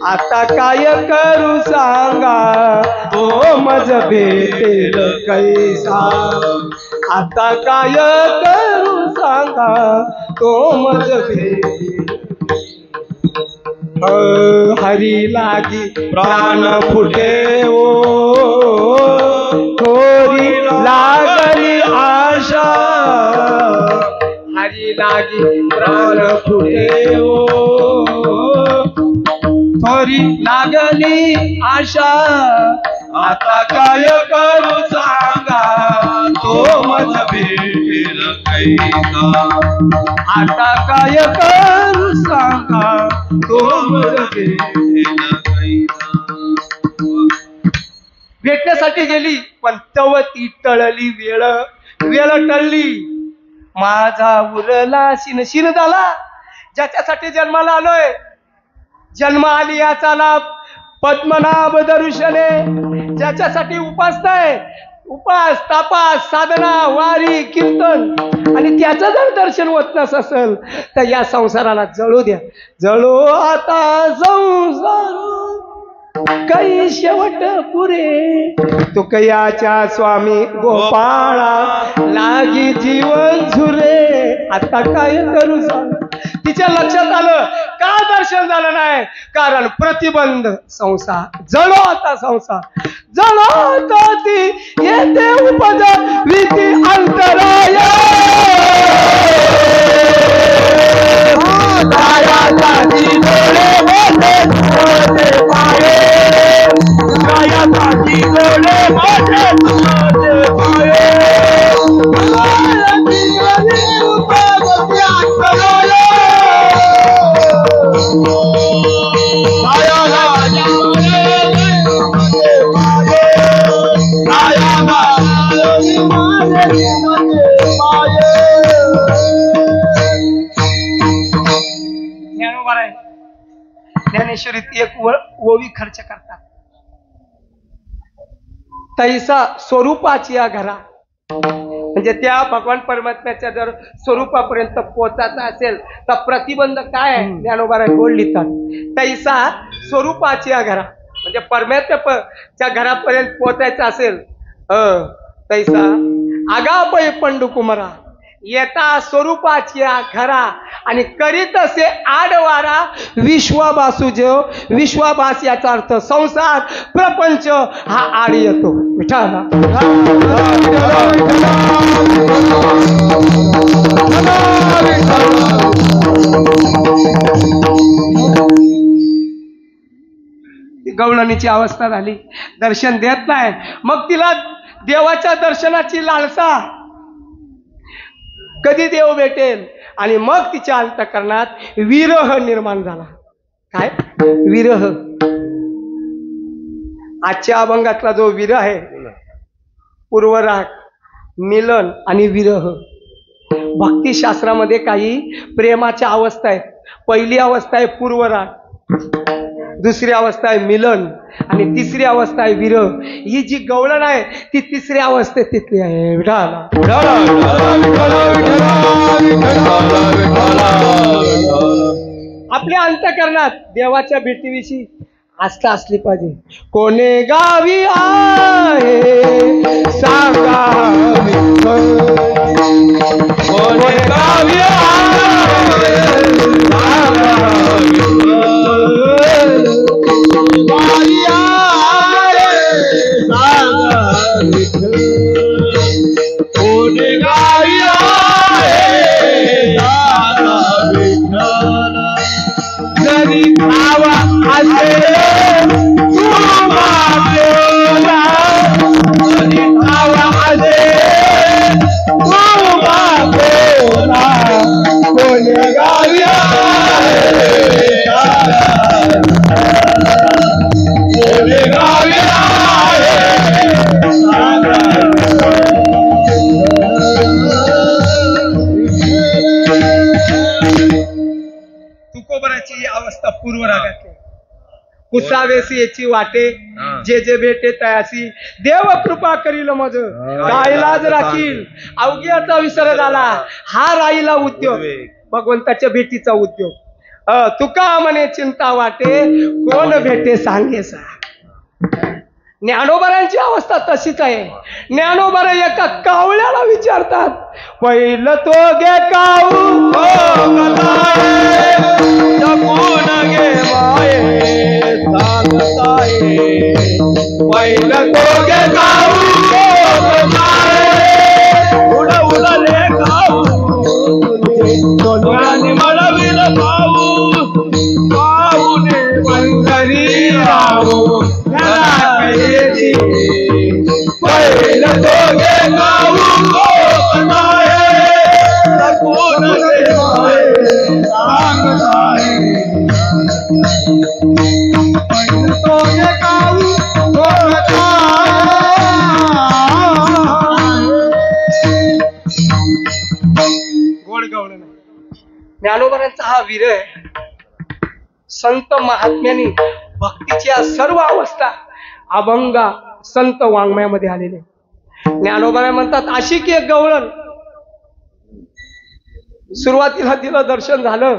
आता काय करू सांगा तो मज भेटेल कैसा. आता काय करू सांगा तो मज भेटेल. हरी लागी प्राण फुटे ओ थोरी लागली आशा. हरी लागी प्राण फुटे ओ थोरी लागली आशा. आता काय करू सांगा तो मज भेटेल कैसा. आता काय करू सांगा तो मज भेटेल कैसा. भेटण्यासाठी गेली पण तव ती टळली वेळ. वेळ टळली, माझा उरला शिन. शिन झाला ज्याच्यासाठी जन्माला आलोय. जन्म आली याचा लाभ पद्मनाभ दर्शने. ज्याच्यासाठी उपासना आहे, उपास तापास साधना वारी कीर्तन, आणि त्याचं जर दर्शन होत नस असेल तर या संसाराला जळू द्या. जळो आता संसार काही शेवट पुरे. तुकयाच्या स्वामी गोपाळा लागी जीवन झुरे. आता काय करू सांग. तिच्या लक्षात आलं का दर्शन झालं नाही, कारण प्रतिबंध संसार. जळो आता संसार, जळो आता ती येते उपज विधी अंतराय. ज्ञानेश्वरीत एक ओवी खर्च करतात. तैसा स्वरूपाची या घरा. म्हणजे त्या भगवान परमात्म्याच्या जर स्वरूपापर्यंत पोहोचायचं असेल तर प्रतिबंध काय आहे, ज्ञानोबा गोड लिहितात. तैसा स्वरूपाची या घरा, म्हणजे परमात्म्याच्या घरापर्यंत पोहोचायचं असेल तैसा आगापै पंडू कुमारा. येता स्वरूपाची घरा आणि करीत असे आडवारा विश्वाबासू. जो विश्वाबास याचा अर्थ संसार प्रपंच हा आड येतो. विठाला गवळणीची अवस्था झाली, दर्शन देत नाही. मग तिला देवाच्या दर्शनाची लालसा, कधी देव भेटेल. आणि मग तिच्या अंतःकरणात विरह निर्माण झाला. काय विरह? आजच्या अभंगातला जो विरह आहे, पूर्वराग, मिलन आणि विरह. भक्तिशास्त्रामध्ये काही प्रेमाच्या अवस्था आहेत. पहिली अवस्था आहे पूर्वराग. दुसरी अवस्था आहे मिलन आणि तिसरी अवस्था आहे विरह. ही जी गवळण आहे ती तिसऱ्या अवस्थेत तिथली आहे. आपल्या अंतःकरणात देवाच्या भेटीविषयी आस्था असली पाहिजे. कोणे गावी आहे सांगा कोणे गावी तुकोबराची अवस्था पूर्व रागातली. कुसावेसी याची वाटे जे जे भेटे तयासी देव कृपा करील मज काय लाज राखील अवघ्याचा विसर झाला हा राहिला उद्योग भगवंताच्या भेटीचा उद्योग. तुका म्हणे चिंता वाटे कोण भेटे सांगेसा. ज्ञानोबरांची अवस्था तशीच आहे. ज्ञानोबर एका कावळ्याला विचारतात पहिलं तो गे काऊ गे माये पहिलं तो गे काऊ उडले काऊ मळविल पाऊ पाऊने पंढरी राहू पहिलं तो गे काऊ ज्ञानोबरांचा हा विरह संत महात्म्यांनी भक्तीच्या सर्व अवस्था अभंगा संत वाङ्मयामध्ये आलेले. ज्ञानोबरा म्हणतात अशी की एक गवळण सुरुवातीला तिला दर्शन झालं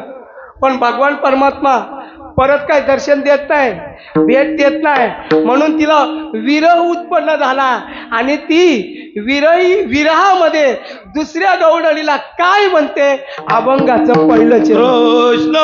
पण भगवान परमात्मा परत काय दर्शन देत नाही भेट देत नाही म्हणून तिला विरह उत्पन्न झाला आणि ती विरहामध्ये दुसऱ्या गवळणीला काय म्हणते अभंगाचं पहिलं चरण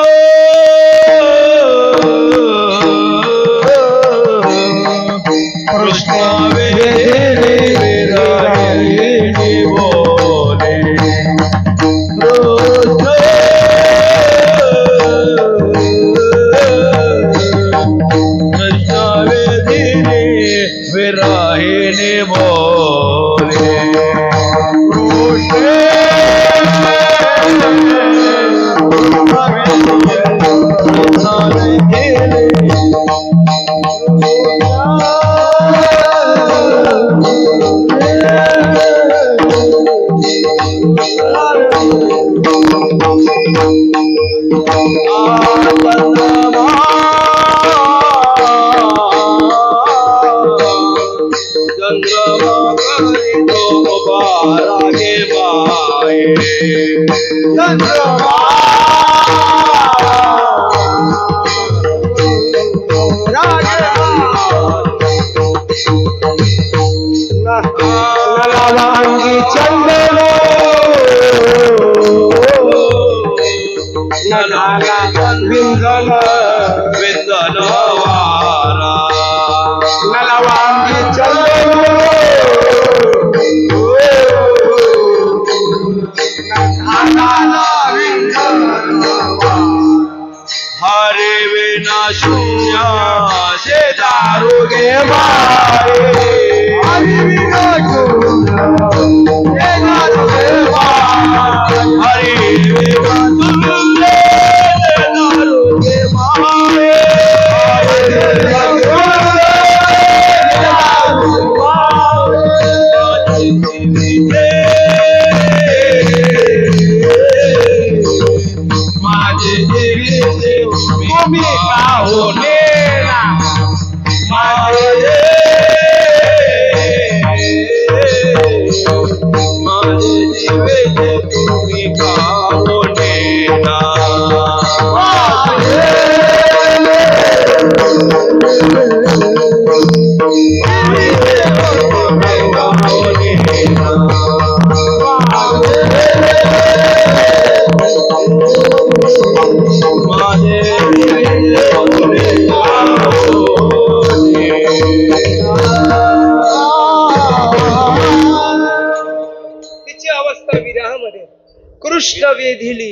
कृष्ण वेधिली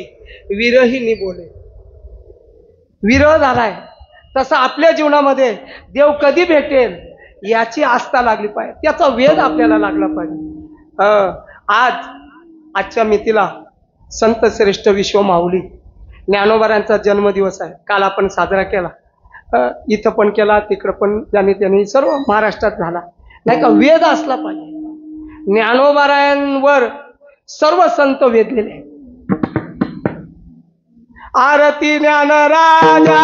विरहिणी बोले. विरह झालाय तसा आपल्या जीवनामध्ये देव कधी भेटेल याची आस्था लागली पाहिजे, त्याचा वेध आपल्याला लागला पाहिजे. आजच्या मितीला संत श्रेष्ठ विश्वमाऊली ज्ञानोबारांचा जन्मदिवस आहे. काल आपण साजरा केला, इथं पण केला, तिकडं पण त्यांनी सर्व महाराष्ट्रात झाला नाही का. वेद असला पाहिजे. ज्ञानोबारायांवर सर्व संत वेधलेले आहेत. आरती ज्ञान राजा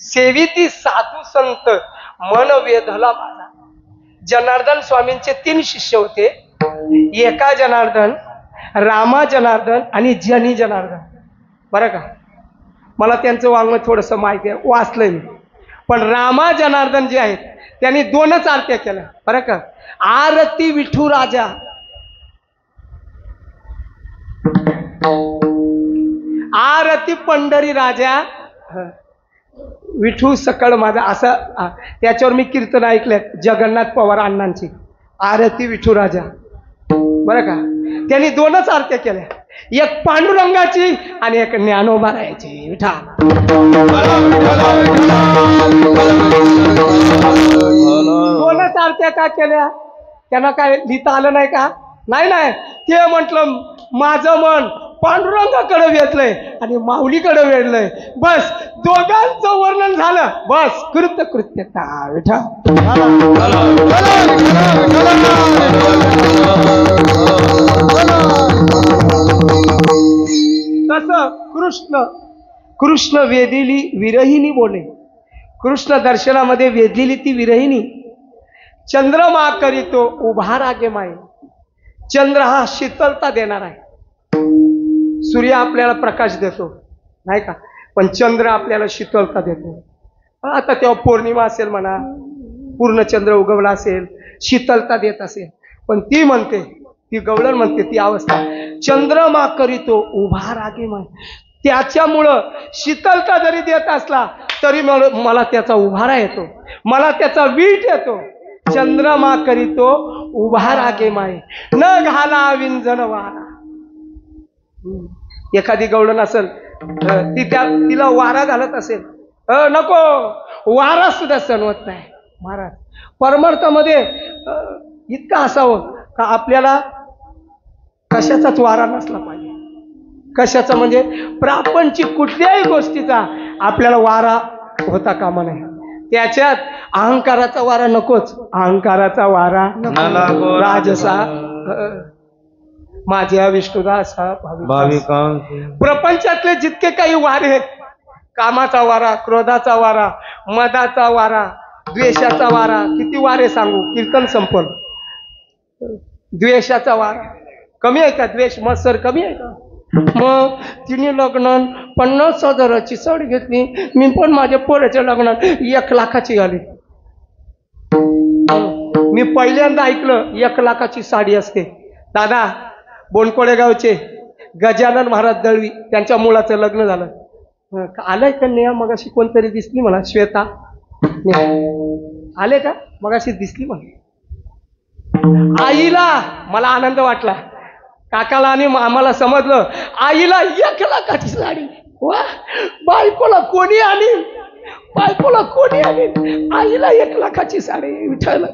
सेविती साधू संत मन वेधला माझा. जनार्दन स्वामींचे 3 शिष्य होते. एका जनार्दन, रामा जनार्दन आणि जनी जनार्दन. बरं का, मला त्यांचं वाङ्मय थोडंसं माहिती आहे, वाचलंय मी. पण रामा जनार्दन जे आहेत त्यांनी 2च आरत्या केल्या. बरं का, आरती विठू राजा, आरती पंढरी राजा, विठू सकळ माझा, असं त्याच्यावर मी कीर्तन ऐकले जगन्नाथ पवार अण्णांची. आरती विठू राजा. बरं का, त्यांनी 2च आरत्या केल्या, एक पांडुरंगाची आणि एक ज्ञानोबारायाची. विठा 2च आरत्या का केल्या? त्यांना काय लिहिता आलं नाही का? नाही, ते म्हटलं माझं मन पांडुरंगाकडे वेधलंय आणि माऊलीकडे वेधलंय. बस दोघांचं वर्णन झालं, बस कृत्यता. विठा तस कृष्ण वेधिली विरहिणी बोले. कृष्ण दर्शनामध्ये वेधलेली ती विरहिणी. चंद्रमा करीतो उभा रागे माये. चंद्र हा शीतलता देणार आहे. सूर्य आपल्याला प्रकाश देतो नाही का, पण चंद्र आपल्याला शीतलता देतो. आता तेव्हा पौर्णिमा असेल म्हणा, पूर्ण चंद्र उगवला असेल, शीतलता देत असेल. पण ती म्हणते, ती गवळण म्हणते, ती अवस्था चंद्रमा करीतो उभा रागे माय. त्याच्यामुळं शीतलता जरी देत असला तरी मला त्याचा उभारा येतो, मला त्याचा वीट येतो. चंद्रमा करीतो उभा रागे माय, न घाला विंजन वारा. एखादी गवळण असेल, तिला वारा घालत असेल, नको, वारा सुद्धा सणवत नाही. महाराज परमार्थामध्ये इतकं असावं का आपल्याला कशाचाच वारा नसला पाहिजे. कशाचा म्हणजे प्रापंचिक कुठल्याही गोष्टीचा आपल्याला वारा होता कामा नये. त्याच्यात अहंकाराचा वारा नकोच. अहंकाराचा वारा राजसा, माझ्या विष्णुदासा भाविका. प्रपंचातले जितके काही वारे आहेत, कामाचा वारा, क्रोधाचा वारा, मदाचा वारा, द्वेषाचा वारा, किती वारे सांगू, कीर्तन संपल. द्वेषाचा वारा कमी आहे का? द्वेष मत्सर कमी आहे का? मग तिने लग्नात 50,000ची साडी घेतली, मी पण माझ्या पोराच्या लग्नात 1 लाखाची घाली. मी पहिल्यांदा ऐकलं 1 लाखाची साडी असते. दादा बोनकोडे गावचे गजानन महाराज दळवी, त्यांच्या मुलाचं लग्न झालं. आलंय का नेहा? मगाशी कोणतरी दिसली मला, श्वेता आले का? मगाशी दिसली मला. आईला मला आनंद वाटला, काकाला आणि आम्हाला समजलं. आईला 1 लाखाची साडी. वा, बायकोला कोणी आली, बायकोला कोणी आली, आईला 1 लाखाची साडी. विठ्ठल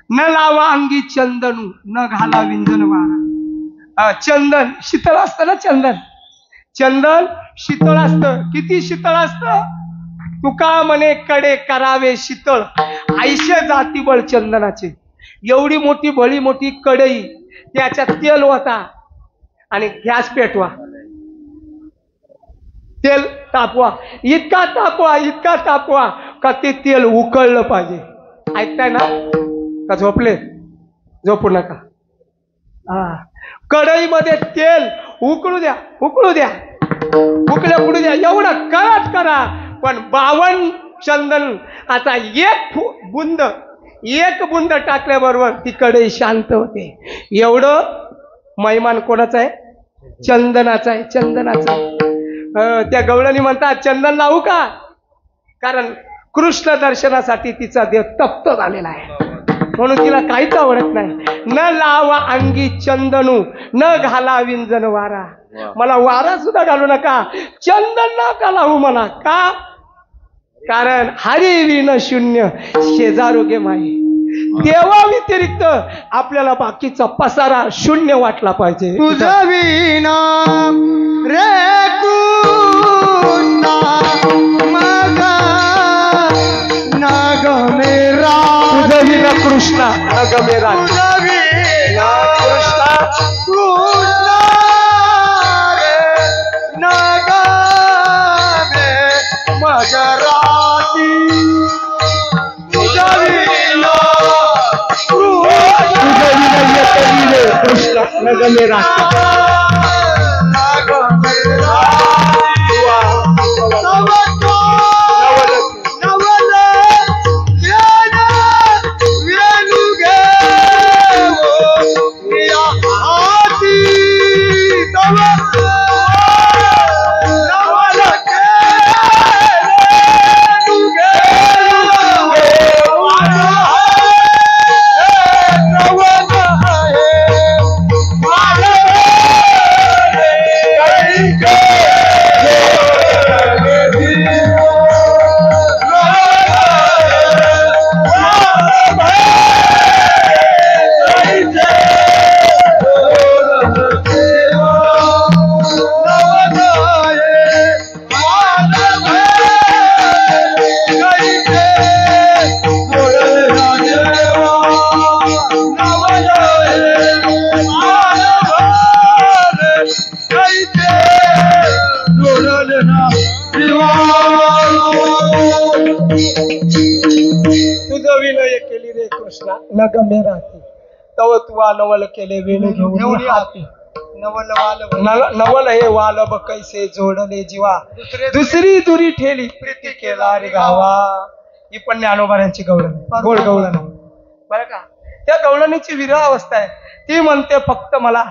न लावा अंगी चंदनू, न घाला विंजन वारा. चंदन शीतळ असतं ना, चंदन शीतळ असतं. किती शीतळ असतं? तुका म्हणे कडे करावे शीतळ, ऐशे जाती बळ चंदनाचे. एवढी मोठी भली मोठी कढई, त्याच्यात तेल होता आणि गॅस पेटवा, तेल तापवा, इतका तापवा का ते तेल उकळलं पाहिजे. ऐकताय ना का झोपले? झोपू नका. कढईमध्ये तेल उकळू द्या, उकळू द्या, एवढं कळत करा. पण 52 चंदन आता एक बुंद टाकल्याबरोबर ती कढई शांत होते. एवढं महिमान कोणाचं आहे? चंदनाचा आहे, चंदनाचा. त्या गवळणी म्हणतात चंदन लावू का? कारण कृष्ण दर्शनासाठी तिचा देह तप्त झालेला आहे, म्हणून तिला काहीच आवडत नाही. न लावा अंगी चंदनू, न घाला विंजन वारा. मला वारा सुद्धा घालू नका, चंदन नका लावू म्हणा. का? कारण हरी विन शून्य शेजारोगे माई. देवा व्यतिरिक्त आपल्याला बाकीचा पसारा शून्य वाटला पाहिजे. तुझं विना रे कृष्णा मग नाग मेरा, तुझं विना कृष्णा नग मेरा, तुझं विना कृष्णा कृष्णा रे नाग मे मजराती. तुझं विना कृष्ण नग मेरा, नाग मेरा नग मेरा तव तुवा नवल केले वेणू घेऊन हाती. नवल हे वालब कैसे जोडले जीवा, दुसरी दुरी ठेली प्रीती केला रे गावा. ही पण ज्ञानोबाऱ्यांची गवळण, गोड गवळण बरं का. त्या गवळणीची विरह अवस्था आहे. ती म्हणते फक्त मला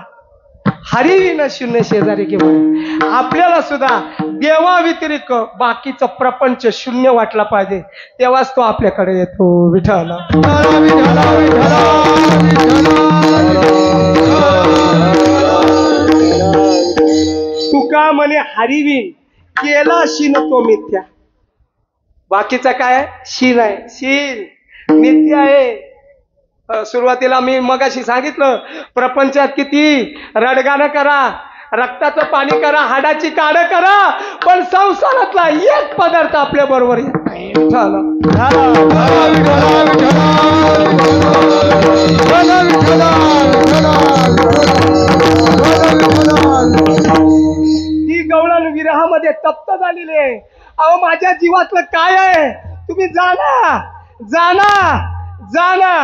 हरिविन शून्य शेजारी घेऊन. आपल्याला सुद्धा देवा व्यतिरिक्त बाकीचं प्रपंच शून्य वाटला पाहिजे, तेव्हाच तो आपल्याकडे येतो. विठ्ठल तुका म्हणे हरिविन केला शीन तो मिथ्या. बाकीचा काय? शीन आहे, शीन मिथ्या आहे. सुरुवातीला मी मगाशी सांगितलं, प्रपंचात किती रडगाणं करा, रक्ताचं पाणी करा, हाडाची काढ करा, पण संसारातला एक पदार्थ आपल्या बरोबर येत नाही. ती गवळण विरहामध्ये तप्त झालेली आहे. अहो माझ्या जीवातलं काय आहे? तुम्ही जाना जाना जाना.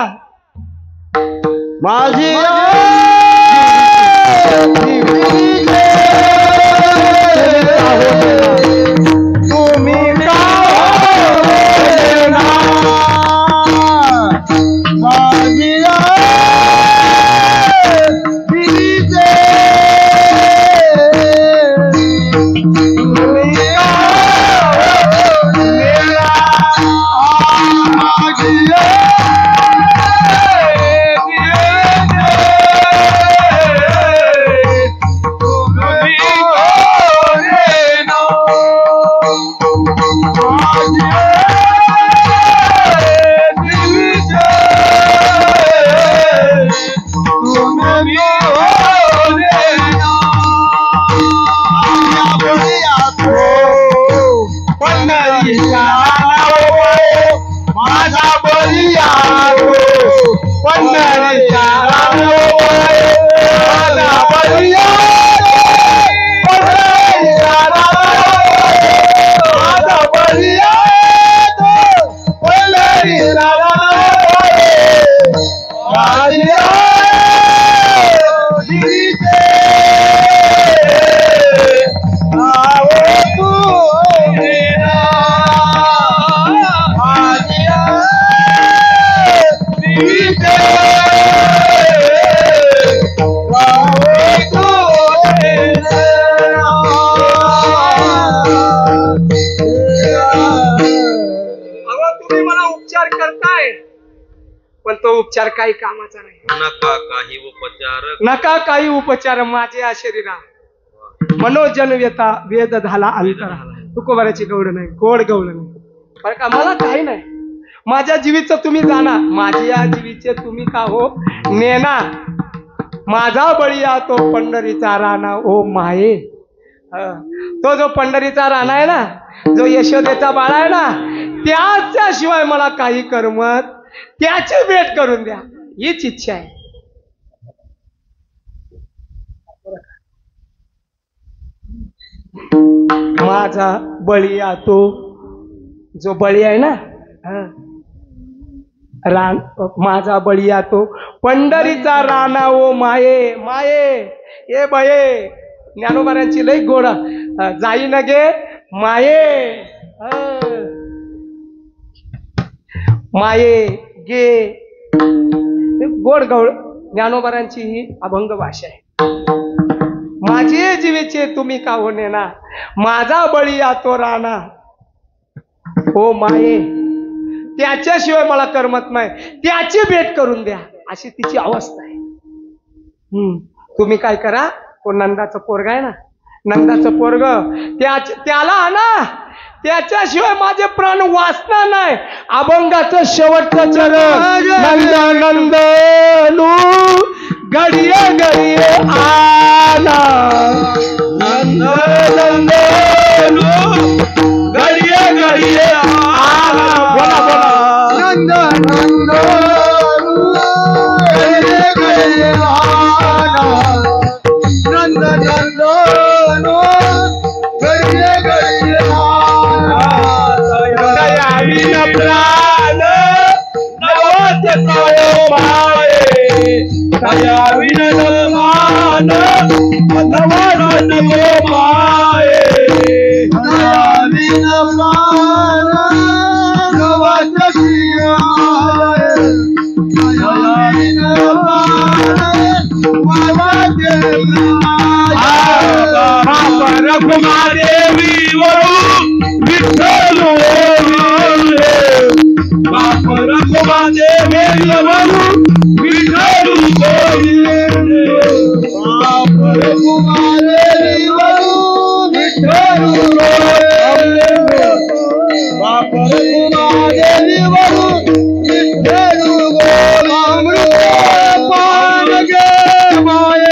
माझी तुम्ही बलिया तो पंढरीचा राणा माझा बलिया पंढरीचा राणा माझा बलिया तो पंढरीचा राणा पण तो उपचार काही कामाचा नाही. नका काही उपचार माझ्या शरीरा मनोजन व्यथा वेद झाला अंतरा. तुकोबाराची गवड नाही, गोड गवड नाही बरं का. मला काही नाही. माझ्या जीवीचं तुम्ही जाणा, माझ्या जीवीचे तुम्ही का हो नेना. माझा बळीया तो पंढरीचा राणा ओ माये. तो जो पंढरीचा राणा आहे ना, जो यशोदेचा बाळा आहे ना, त्याच्याशिवाय मला काही करमत. त्याची भेट करून द्या हीच इच्छा आहे. माझा बळीया तो जो बळी आहे ना, रान माझा बळीया तो पंढरीचा राणा ओ माये. माये ए बये ज्ञानोबारांची लई गोड जाई न गे माये. माये गे गोड गवळ ज्ञानोबारांची ही अभंग भाषा आहे. माझे जीवेचे तुम्ही का हो नेना, माझा बळीया तो राणा हो माये. त्याच्याशिवाय मला करमत नाही, त्याची भेट करून द्या अशी तिची अवस्था आहे. तुम्ही काय करा, तो नंदाचं पोरग आहे ना, नंदाचं पोरग त्याला आणा. त्याच्याशिवाय माझे प्राण वाचणार नाही. अभंगाचं शेवटचं चरण नंद नंदनू घडिये घडिये आला. नंद नंदनू घडिये घडिये आला. बोला बोला. नंद नंदनू घडिये घडिये आला. नंद नंदनू घडिये घडिये प्राण नवत माये. दया विन मान नवत माये. दया विन मान नवत माये. दया विन मान नवत रखुमादेवी वरू विठ्ठल बाप रखुमादेवी वरू विठ्ठल बाप रखुमादेवी वरू विठ्ठल बाप रखुमादेवी वरू विठ्ठल अमृत पान गे माये.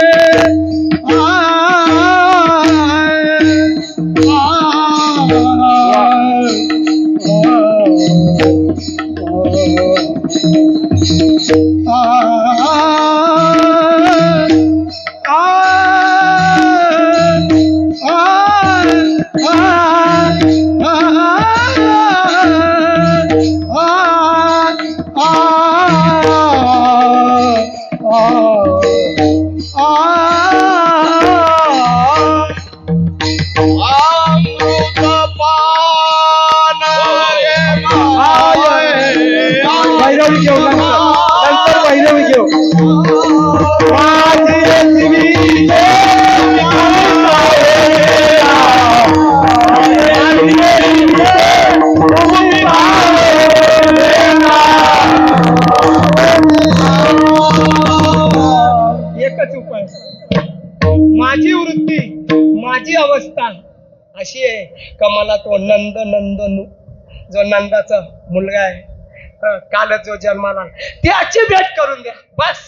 माझी वृत्ती, माझी अवस्था अशी आहे का मला तो नंद नंदनू जो नंदाचा मुलगा आहे, कालच जो जन्माला, त्याची भेट करून द्या बस.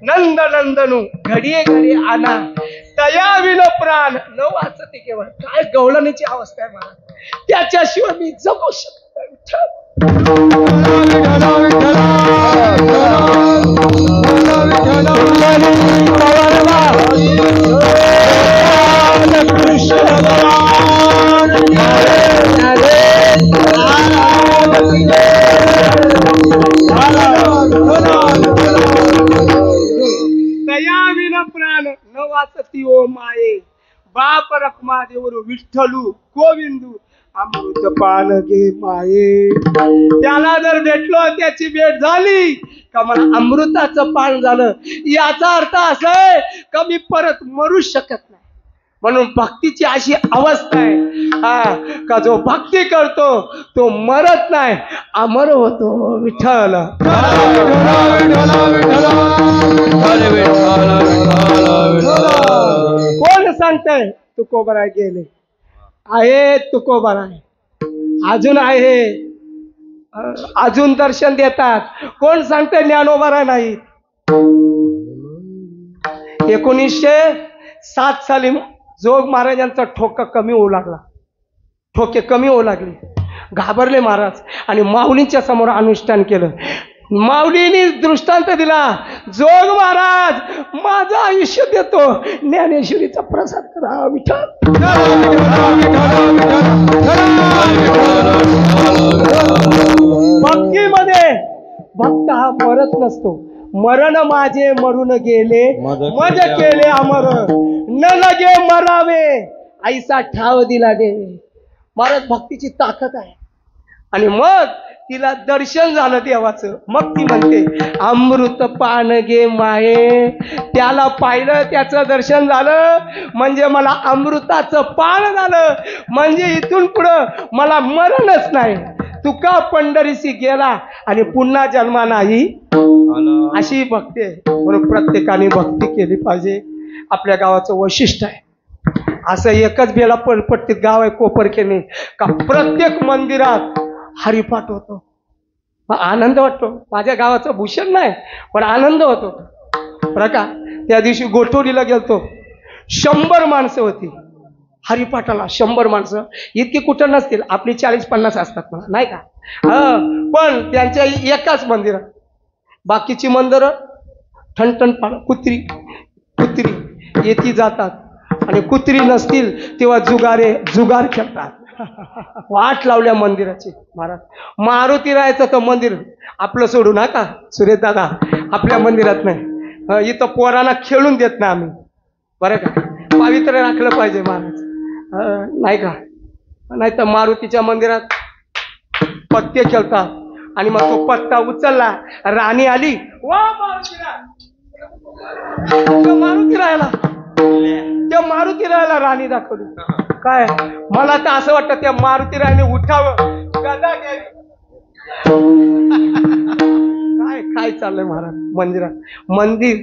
नंद नंदनू घडिये घडी आना, तया विन प्राण न वाचते केवळ. काय गवळणीची अवस्था आहे मला, त्याच्याशिवाय मी जगू शकतो. दया विन प्राण न वाचती ओ माये बाप रखमा देवरू विठ्ठलू गोविंदू अमृत पान घे माये. त्याला जर भेटलो त्याची भेट झाली का मला अमृताचं पान झालं. याचा अर्थ असा आहे का मी परत मरू शकत नाही. म्हणून भक्तीची अशी अवस्था आहे का जो भक्ती करतो तो मरत नाही, अमर होतो. विठ्ठल कोण सांगतंय तुकोबराय गेले आहे, तुकोबराय अजून आहे, अजून दर्शन देतात. कोण सांगतंय ज्ञानोबराय नाही. 1907 साली जोग महाराजांचा ठोका कमी होऊ लागला, ठोके कमी होऊ लागले. घाबरले महाराज आणि माऊलींच्या समोर अनुष्ठान केलं. माऊलींनी दृष्टांत दिला, जोग महाराज माझं आयुष्य देतो, ज्ञानेश्वरीचा प्रसाद करा. विठ्ठल भक्तीमध्ये भक्त हा मरत नसतो. मरण माझे मरून गेले मज केले अमर, न लगे मरावे ऐसा ठाव दिला दे. महाराज भक्तीची ताकद आहे. आणि मग तिला दर्शन झालं देवाचं. मग ती म्हणते अमृत पान घे माये. त्याला पाहिलं, त्याचं दर्शन झालं म्हणजे मला अमृताचं पान झालं. म्हणजे इथून पुढं मला मरणच नाही. तुका पंढरीशी गेला आणि पुन्हा जन्मा नाही, अशी भक्ती आहे. म्हणून प्रत्येकाने भक्ती केली पाहिजे. आपल्या गावाचं वैशिष्ट्य आहे असं. एकच बेला पट्टीत गाव आहे कोपरखेने का प्रत्येक मंदिरात हरिपाठ होतो. आनंद वाटतो. माझ्या गावाचं भूषण नाही पण आनंद होतो बरं का. त्या दिवशी गोठवडीला गेलतो, 100 माणसं होती हरिपाठाला. 100 माणसं इतकी कुठं नसतील, आपली 40-50 असतात मला नाही का. पण त्यांच्या एकाच मंदिरात, बाकीची मंदिरं ठणठण पाड कुत्री येती जातात आणि कुत्री नसतील तेव्हा जुगार खेळतात. वाट लावल्या मंदिराची. महाराज मारुती राहायचं तर मंदिर आपलं सोडू नका सुरेश दादा, आपल्या मंदिरात नाही. इथं पोरांना खेळून देत नाही आम्ही बरं का. पवित्र राखलं पाहिजे महाराज नाही का. नाही तर मारुतीच्या मंदिरात पत्ते खेळतात आणि मग तो पत्ता उचलला, राणी आली, वा मारुती राहायला, त्या मारुती राहायला राणी दाखवली. काय मला तर असं वाटतं त्या मारुती राणी उठावं, गदा घ्यावी. काय चाललंय महाराज मंदिरात. मंदिर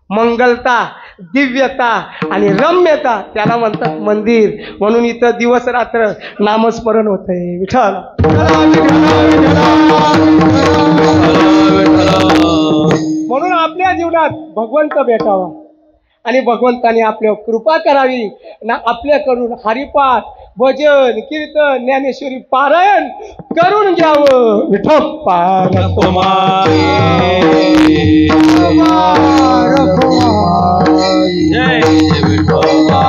मंगलता, दिव्यता आणि रम्यता त्याला म्हणतात मंदिर. म्हणून इथं दिवस रात्र नामस्मरण होतंय. विठ्ठल म्हणून आपल्या जीवनात भगवंत भेटावा आणि भगवंताने आपल्यावर कृपा करावी ना. आपल्याकडून हरिपाठ, भजन, कीर्तन, ज्ञानेश्वरी पारायण करून घ्यावं. विठोप्पा जय विठोबा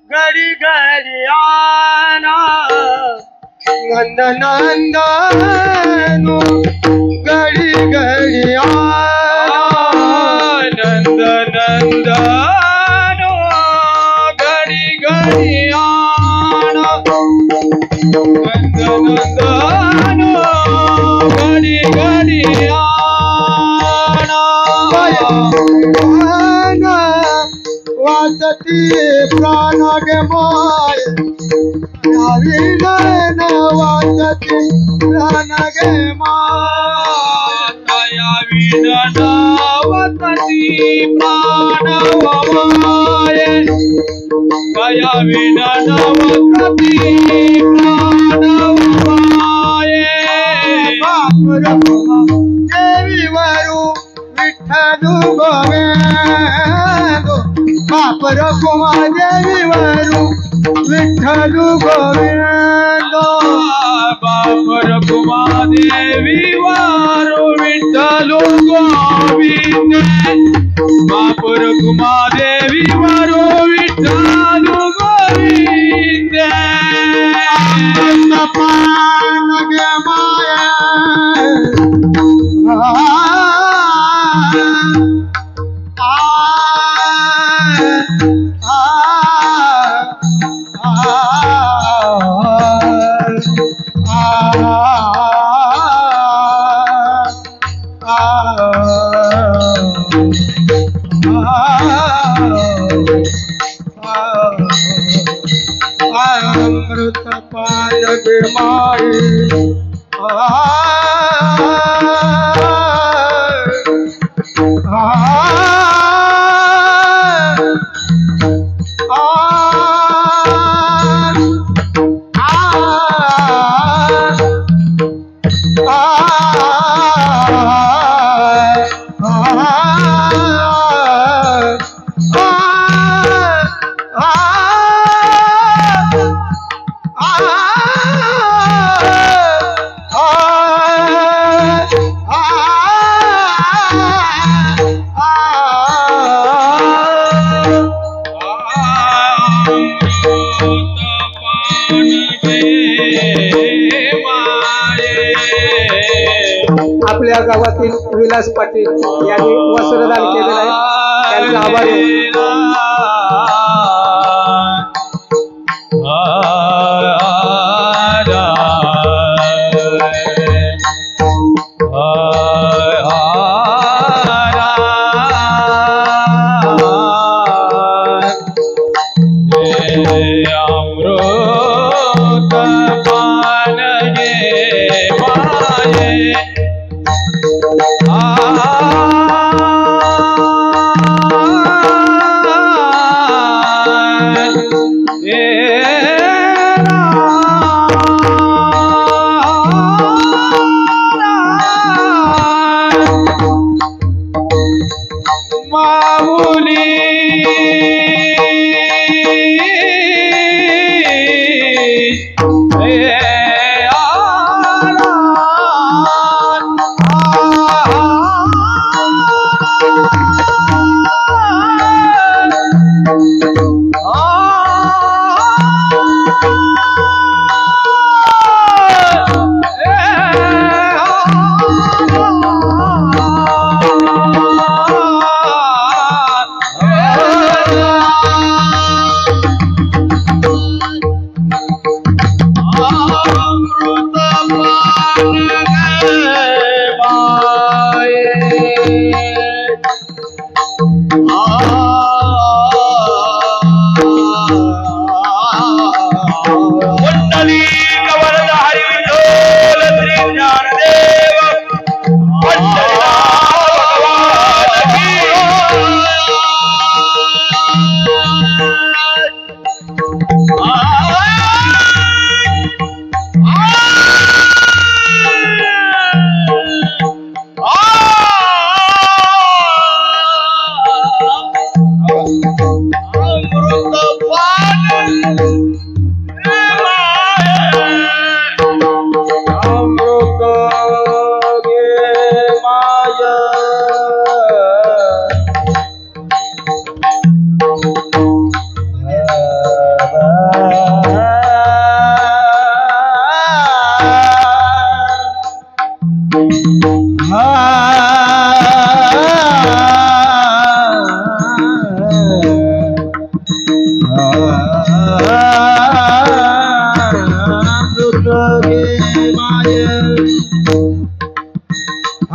घडी घडी आना नंद नंदनो घडी घडी आना नंद नंदनो वाचती प्राण गे माय नयन वाचती प्राण गे माय विनन वाचती प्राण माय कया विनन वाचती प्राण माय देवी वरू विठ्ठलू गोविंद बाप रखुमा देवी वरू विठ्ठलू गोविंद बाप रखुमा देवी वरू विठ्ठलू गोविंद बाप रखुमा देवी वरू विठ्ठलू गोविंद पान गे माया अमृत पान गे माई आपल्या गावातील विलास पाटील यांनी वस्त्रदान केलेलं आहे, त्यांचा आभार आहे.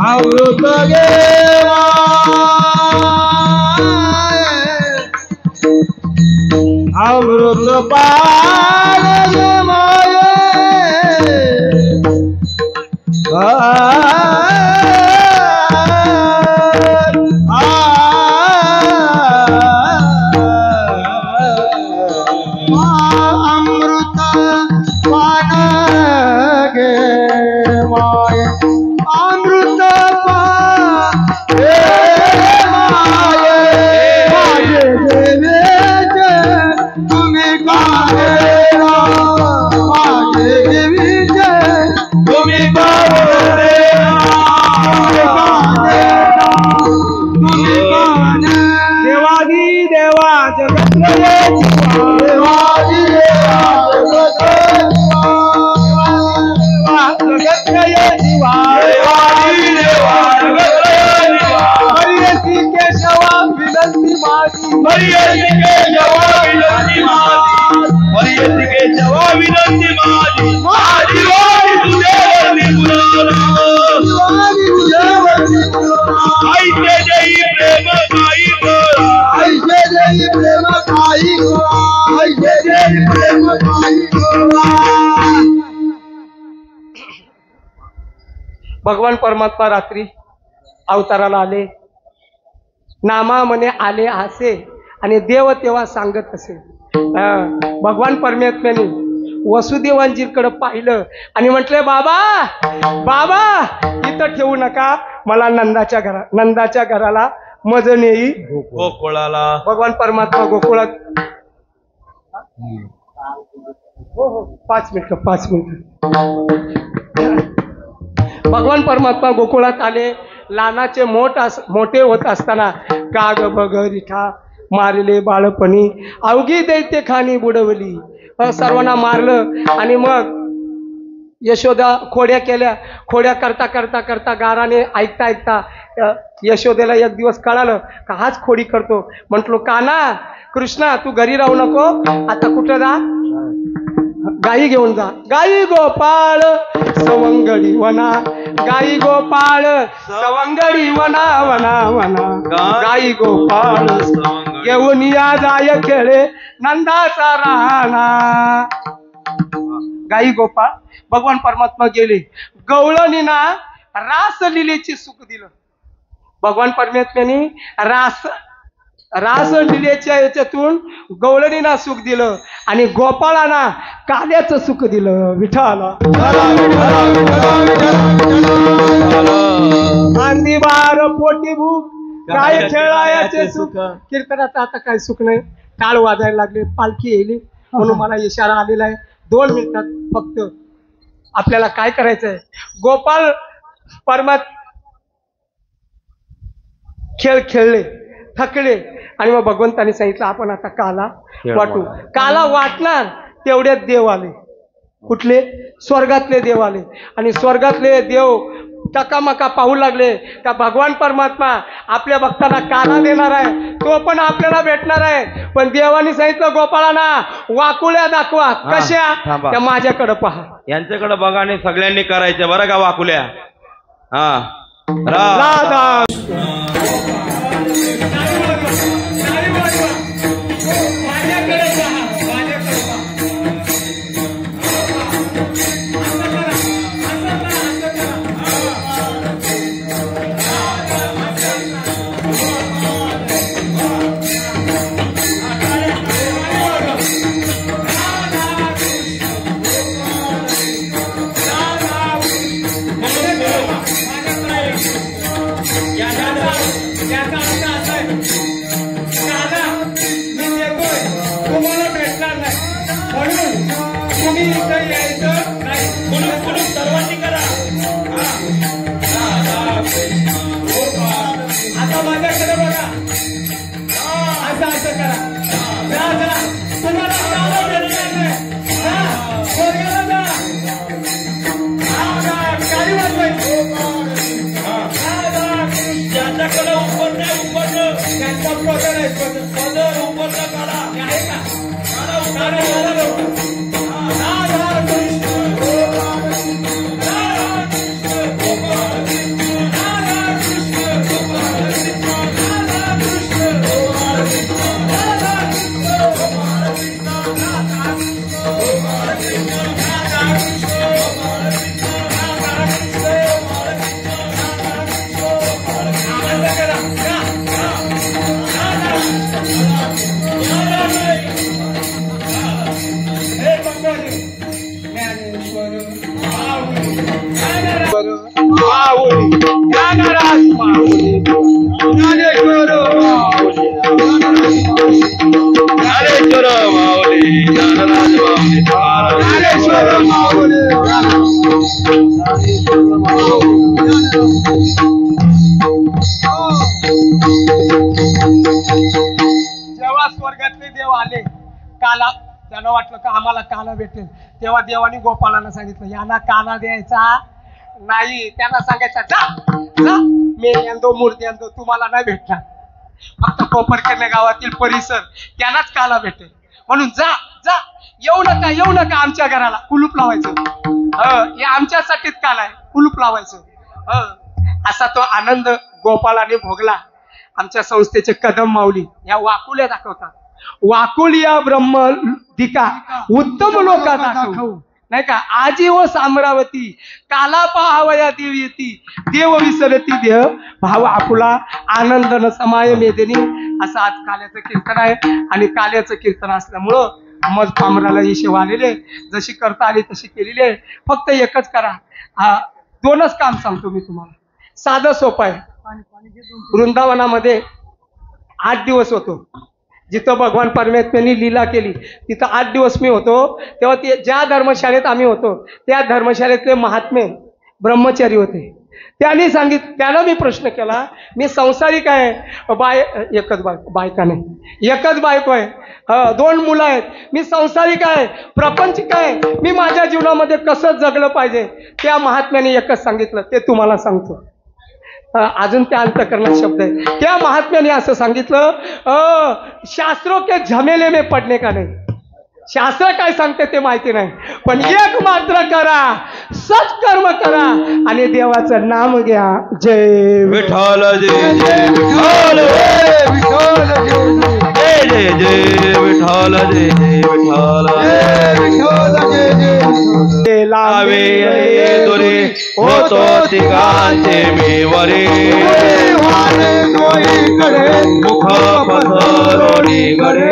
आवृत गे भगवान परमात्मा रात्री अवताराला आले, नामा म्हणे आले असे आणि देव तेव्हा सांगत असे. भगवान परमात्म्याने वसुदेवांजीकडे पाहिलं आणि म्हटले, बाबा बाबा इथं ठेवू नका, मला नंदाच्या घराला मज नेई गोकुळाला. भगवान परमात्मा गोकुळात. हो 5 मिनिट. भगवान परमात्मा गोकुळात आले. लहानाचे मोठे होत असताना गाग बग रिठा मारले बाळपणी, अवघी दैत्य खाणी बुडवली. सर्वांना मारलं आणि मग यशोदा खोड्या केल्या. खोड्या करता करता करता गाराने ऐकता यशोदेला एक दिवस कळालं का हाच खोडी करतो. म्हटलो, काना कृष्णा तू घरी राहू नको, आता कुठं जा, गाई घेऊन जा. गाई गोपाळ सवंगडी वना, गाई गोपाळ सवंगडी वना वना वना, गाई गोपाळ घेऊन या जाय खेळे नंदाचा राहणा. गाई गोपाळ भगवान परमात्मा गेले. गवळणीना रास लिलेचे सुख दिलं. भगवान परमात्म्याने रास लिलेच्या याच्यातून गवळणीना सुख दिलं आणि गोपाळांना काल्याचं सुख दिलं. विठाला अंदिवार पोटी भूक काय खेळायचे सुख. कीर्तनाचं आता काय सुख नाही. टाळ वाजायला लागले, पालखी येईल म्हणून मला इशारा आलेला आहे. 2 मिनिटात फक्त आपल्याला काय करायचंय. गोपाळ खेळ खेळले, थकले आणि मग भगवंताने सांगितलं आपण आता काला वाटू. काला वाटणार तेवढ्यात देव आले. कुठले? स्वर्गातले देव आले. आणि स्वर्गातले देव टकामका पाहू लागले का भगवान परमात्मा आपल्या भक्तांना काला देणार आहे, तो पण आपल्याला भेटणार आहे. पण देवाने सांगितलं गोपाळांना वाकुळ्या दाखवा. कशा? त्या माझ्याकडे पहा. यांच्याकडे बघा आणि सगळ्यांनी करायचं बरं का वाकुल्या. हा राधा मला वाटलं का आम्हाला काना भेटेल, तेव्हा देवानी गोपाळांना सांगितलं यांना काना द्यायचा नाही, त्यांना सांगायचं जा जा मेंदो मूर्त्यांदो तुम्हाला नाही भेटणार, फक्त कोपरखेरणे गावातील परिसर त्यांनाच काना भेटेल, म्हणून जा जा येऊ नका आमच्या घराला, कुलूप लावायचं, हे आमच्यासाठीच काल आहे, कुलूप लावायचं. असा तो आनंद गोपाळाने भोगला. आमच्या संस्थेचे कदम माऊली या वाकुल्या दाखवतात, वाकुलिया ब्रह्मदिका उत्तम लोका दाखवू नाही का, आजी व सामरावती काला पाहावया देव येती, देव विसरती देह भाव आपुला आनंद न समाय मेदिनी. असं आज काल्याचं कीर्तन आहे. आणि काल्याचं कीर्तन असल्यामुळं मज पामराला यशव आलेले, जशी करता आली तशी केलेली आहे. फक्त एकच करा, दोनच काम सांगतो मी तुम्हाला, साधं सोपं आहे. वृंदावनामध्ये 8 दिवस होतो, जिथं भगवान परमेश्वरांनी लीला केली तिथं 8 दिवस मी होतो. तेव्हा ते ज्या धर्मशाळेत आम्ही होतो त्या धर्मशाळेतले महात्मे ब्रह्मचारी होते. त्यांनी त्याला मी प्रश्न केला, मी संसारिक आहे, एकच बायका नाही, एकच बायको आहे, 2 मुलं आहेत, मी संसारिक आहे, प्रपंचिक आहे, मी माझ्या जीवनामध्ये कसं जगलं पाहिजे. त्या महात्म्याने एकच सांगितलं, ते तुम्हाला सांगतो. अजून त्या अंतकरणात शब्द आहे. त्या महात्म्याने असं सांगितलं, शास्त्रों के झमेले में पडणे का नाही, शास्त्र काय सांगते ते माहिती नाही, पण एक मात्र करा, सत्कर्म करा आणि देवाचं नाम घ्या. जय विठ्ठल जय जय विठ्ठल जय जय जय विठ्ठल जय जय विठ्ठल लावे दुरे होतो तिघांचे मी वरे मुख पसरोडी गडे.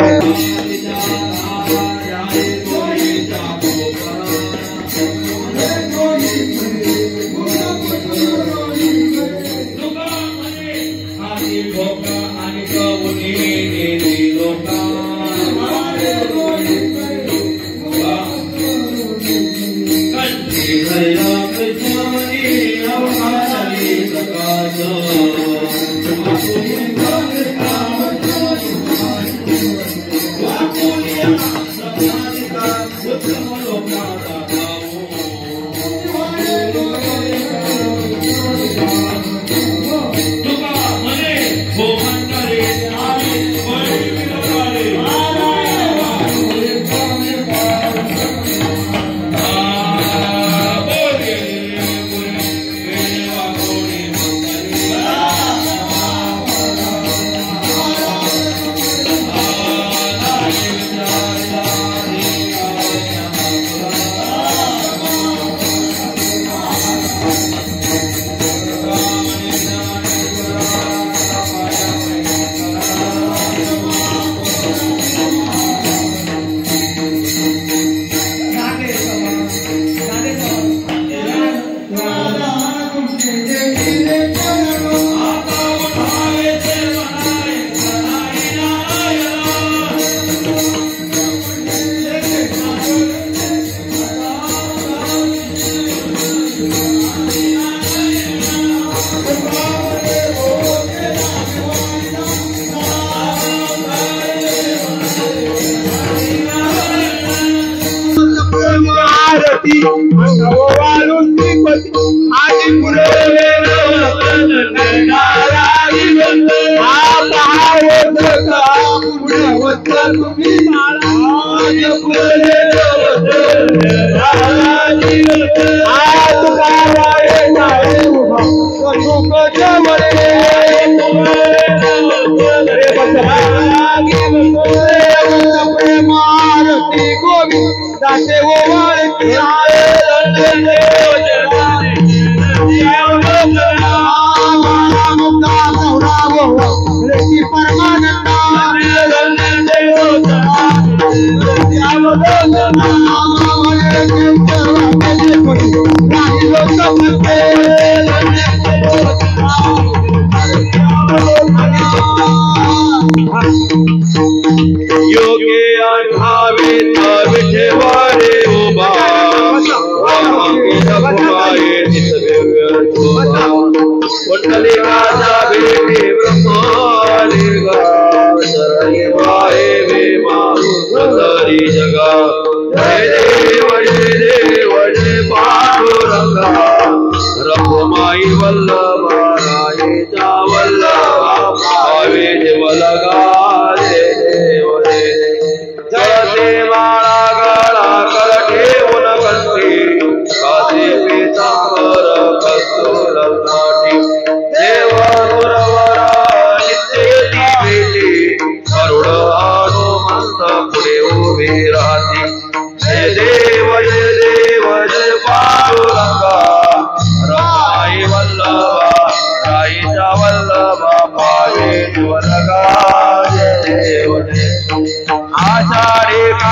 जगा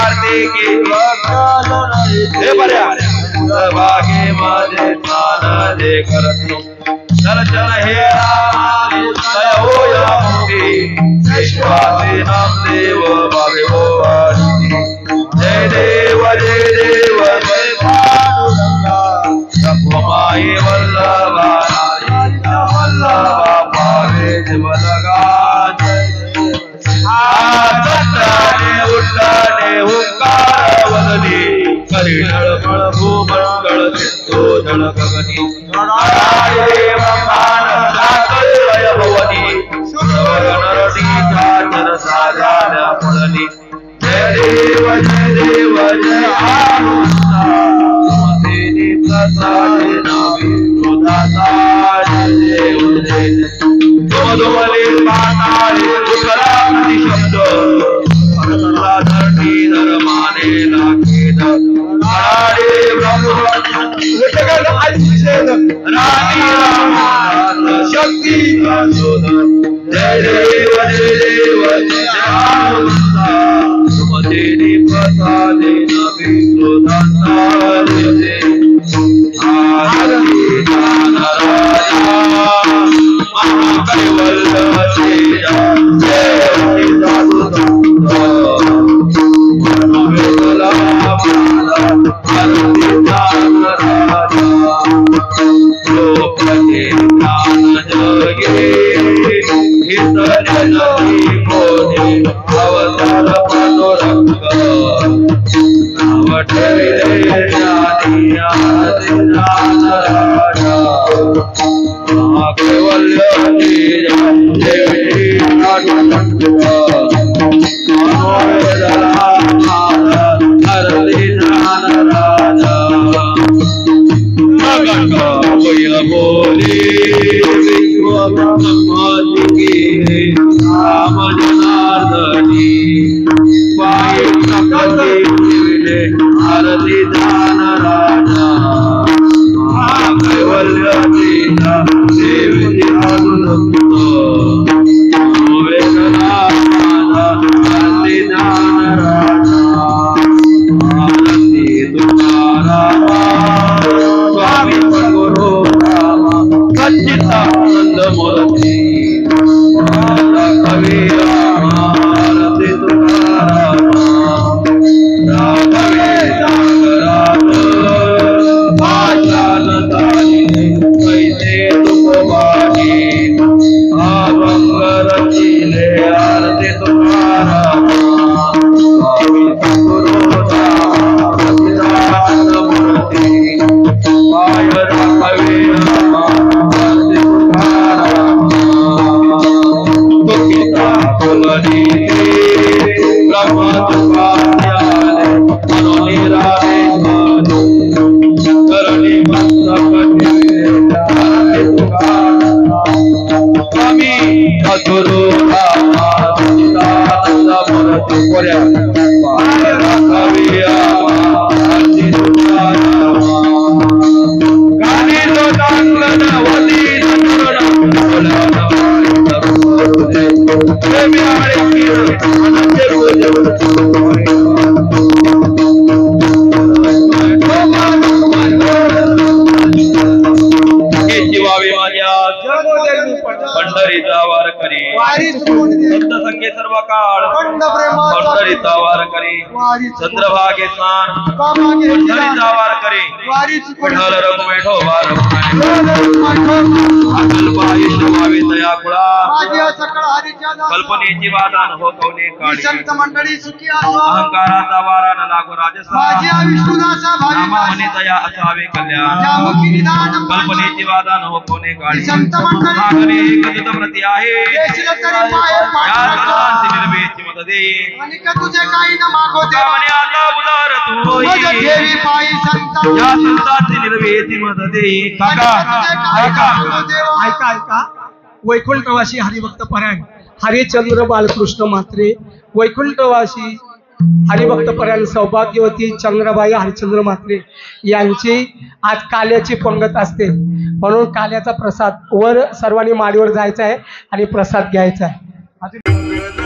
कार्तिकी हे बऱ्या बागे माझे स्नान जे करतो दर्शन हे तय होया मुक्ती विश्वासे नामदेव भावे हो जय देव जय पांडुरंगा रघुमाई वल्लभा वल्लभा भावे जीवलगा उठणे हुंकार वदनी करी ढळमळ भूमंडळ चित्तो जळ गगनी ब्रह्मांड जातलय भवनी सुरवरणी चाचर साजाल्या फळनी जय देव जय आनंदी प्रसादे नामी सुधाता जय देव दोमले पाताळे उकराती शब्द परतला धरणी धर्माने लाखेद राणे ब्रह्म राणी शक्ती शोध जय देव जय सुमतेने प्रसादे नवी क्रोधांता आरती राजा महाकैवल्य जय अवतार पांडुरंग राम जनार्दनी पायी आरती दान राजा महाकैवल्य देवी आरती दान राजा आरती तुकाराम स्वामी गुरु राम सच्चिदानंद मूर्ती कवी आरती तुकाराम राघवे जागराज भाषानतानी कैसे तुकोबानी अभंग रचिले आरती तुकाराम स्वामी गुरु राम सच्चिदानंद मूर्ती पाय राघवे आरती तुकाराम दुखिता फुलनी ब्रह्मोपाध्याय मनोनिराले करणी स्वामी गुरु रामानंद मूर्ती कोऱ्या कविया आरती तुकाराम गाणी तो चांगलं वदी जीवावे माझ्या पंढरीचा वार करी संत संगे सर्व काळ पंढरीचा वार करी चंद्रभागे स्नान पंढरीचा वार करी विठ्ठल रघुवेठो वार अकल्पायुष व्हावे दया कुळा कल्पनेची वादान हो कवने काळी मंडळी सुखी अहंकाराचा वारा न लागो राजसा रामावने दया असावे कल्याण कल्पनेची वादान हो कवने काळी मागणे एकदूत प्रती आहे या जगांची निर्भेची मत दे तुझे काही न मागवते कामने आता उदार तू होई या संतांची निर्भेची मत दे काका ऐका ऐका ऐका वैकुंठवासी हरिभक्त परायण हरिचंद्र बालकृष्ण म्हात्रे वैकुंठवासी हरिभक्त परायण सौभाग्यवती चंद्रबाई हरिचंद्र म्हात्रे यांची आज काल्याची पंगत असते म्हणून काल्याचा प्रसाद वर सर्वांनी माडीवर जायचा आहे आणि प्रसाद घ्यायचा आहे.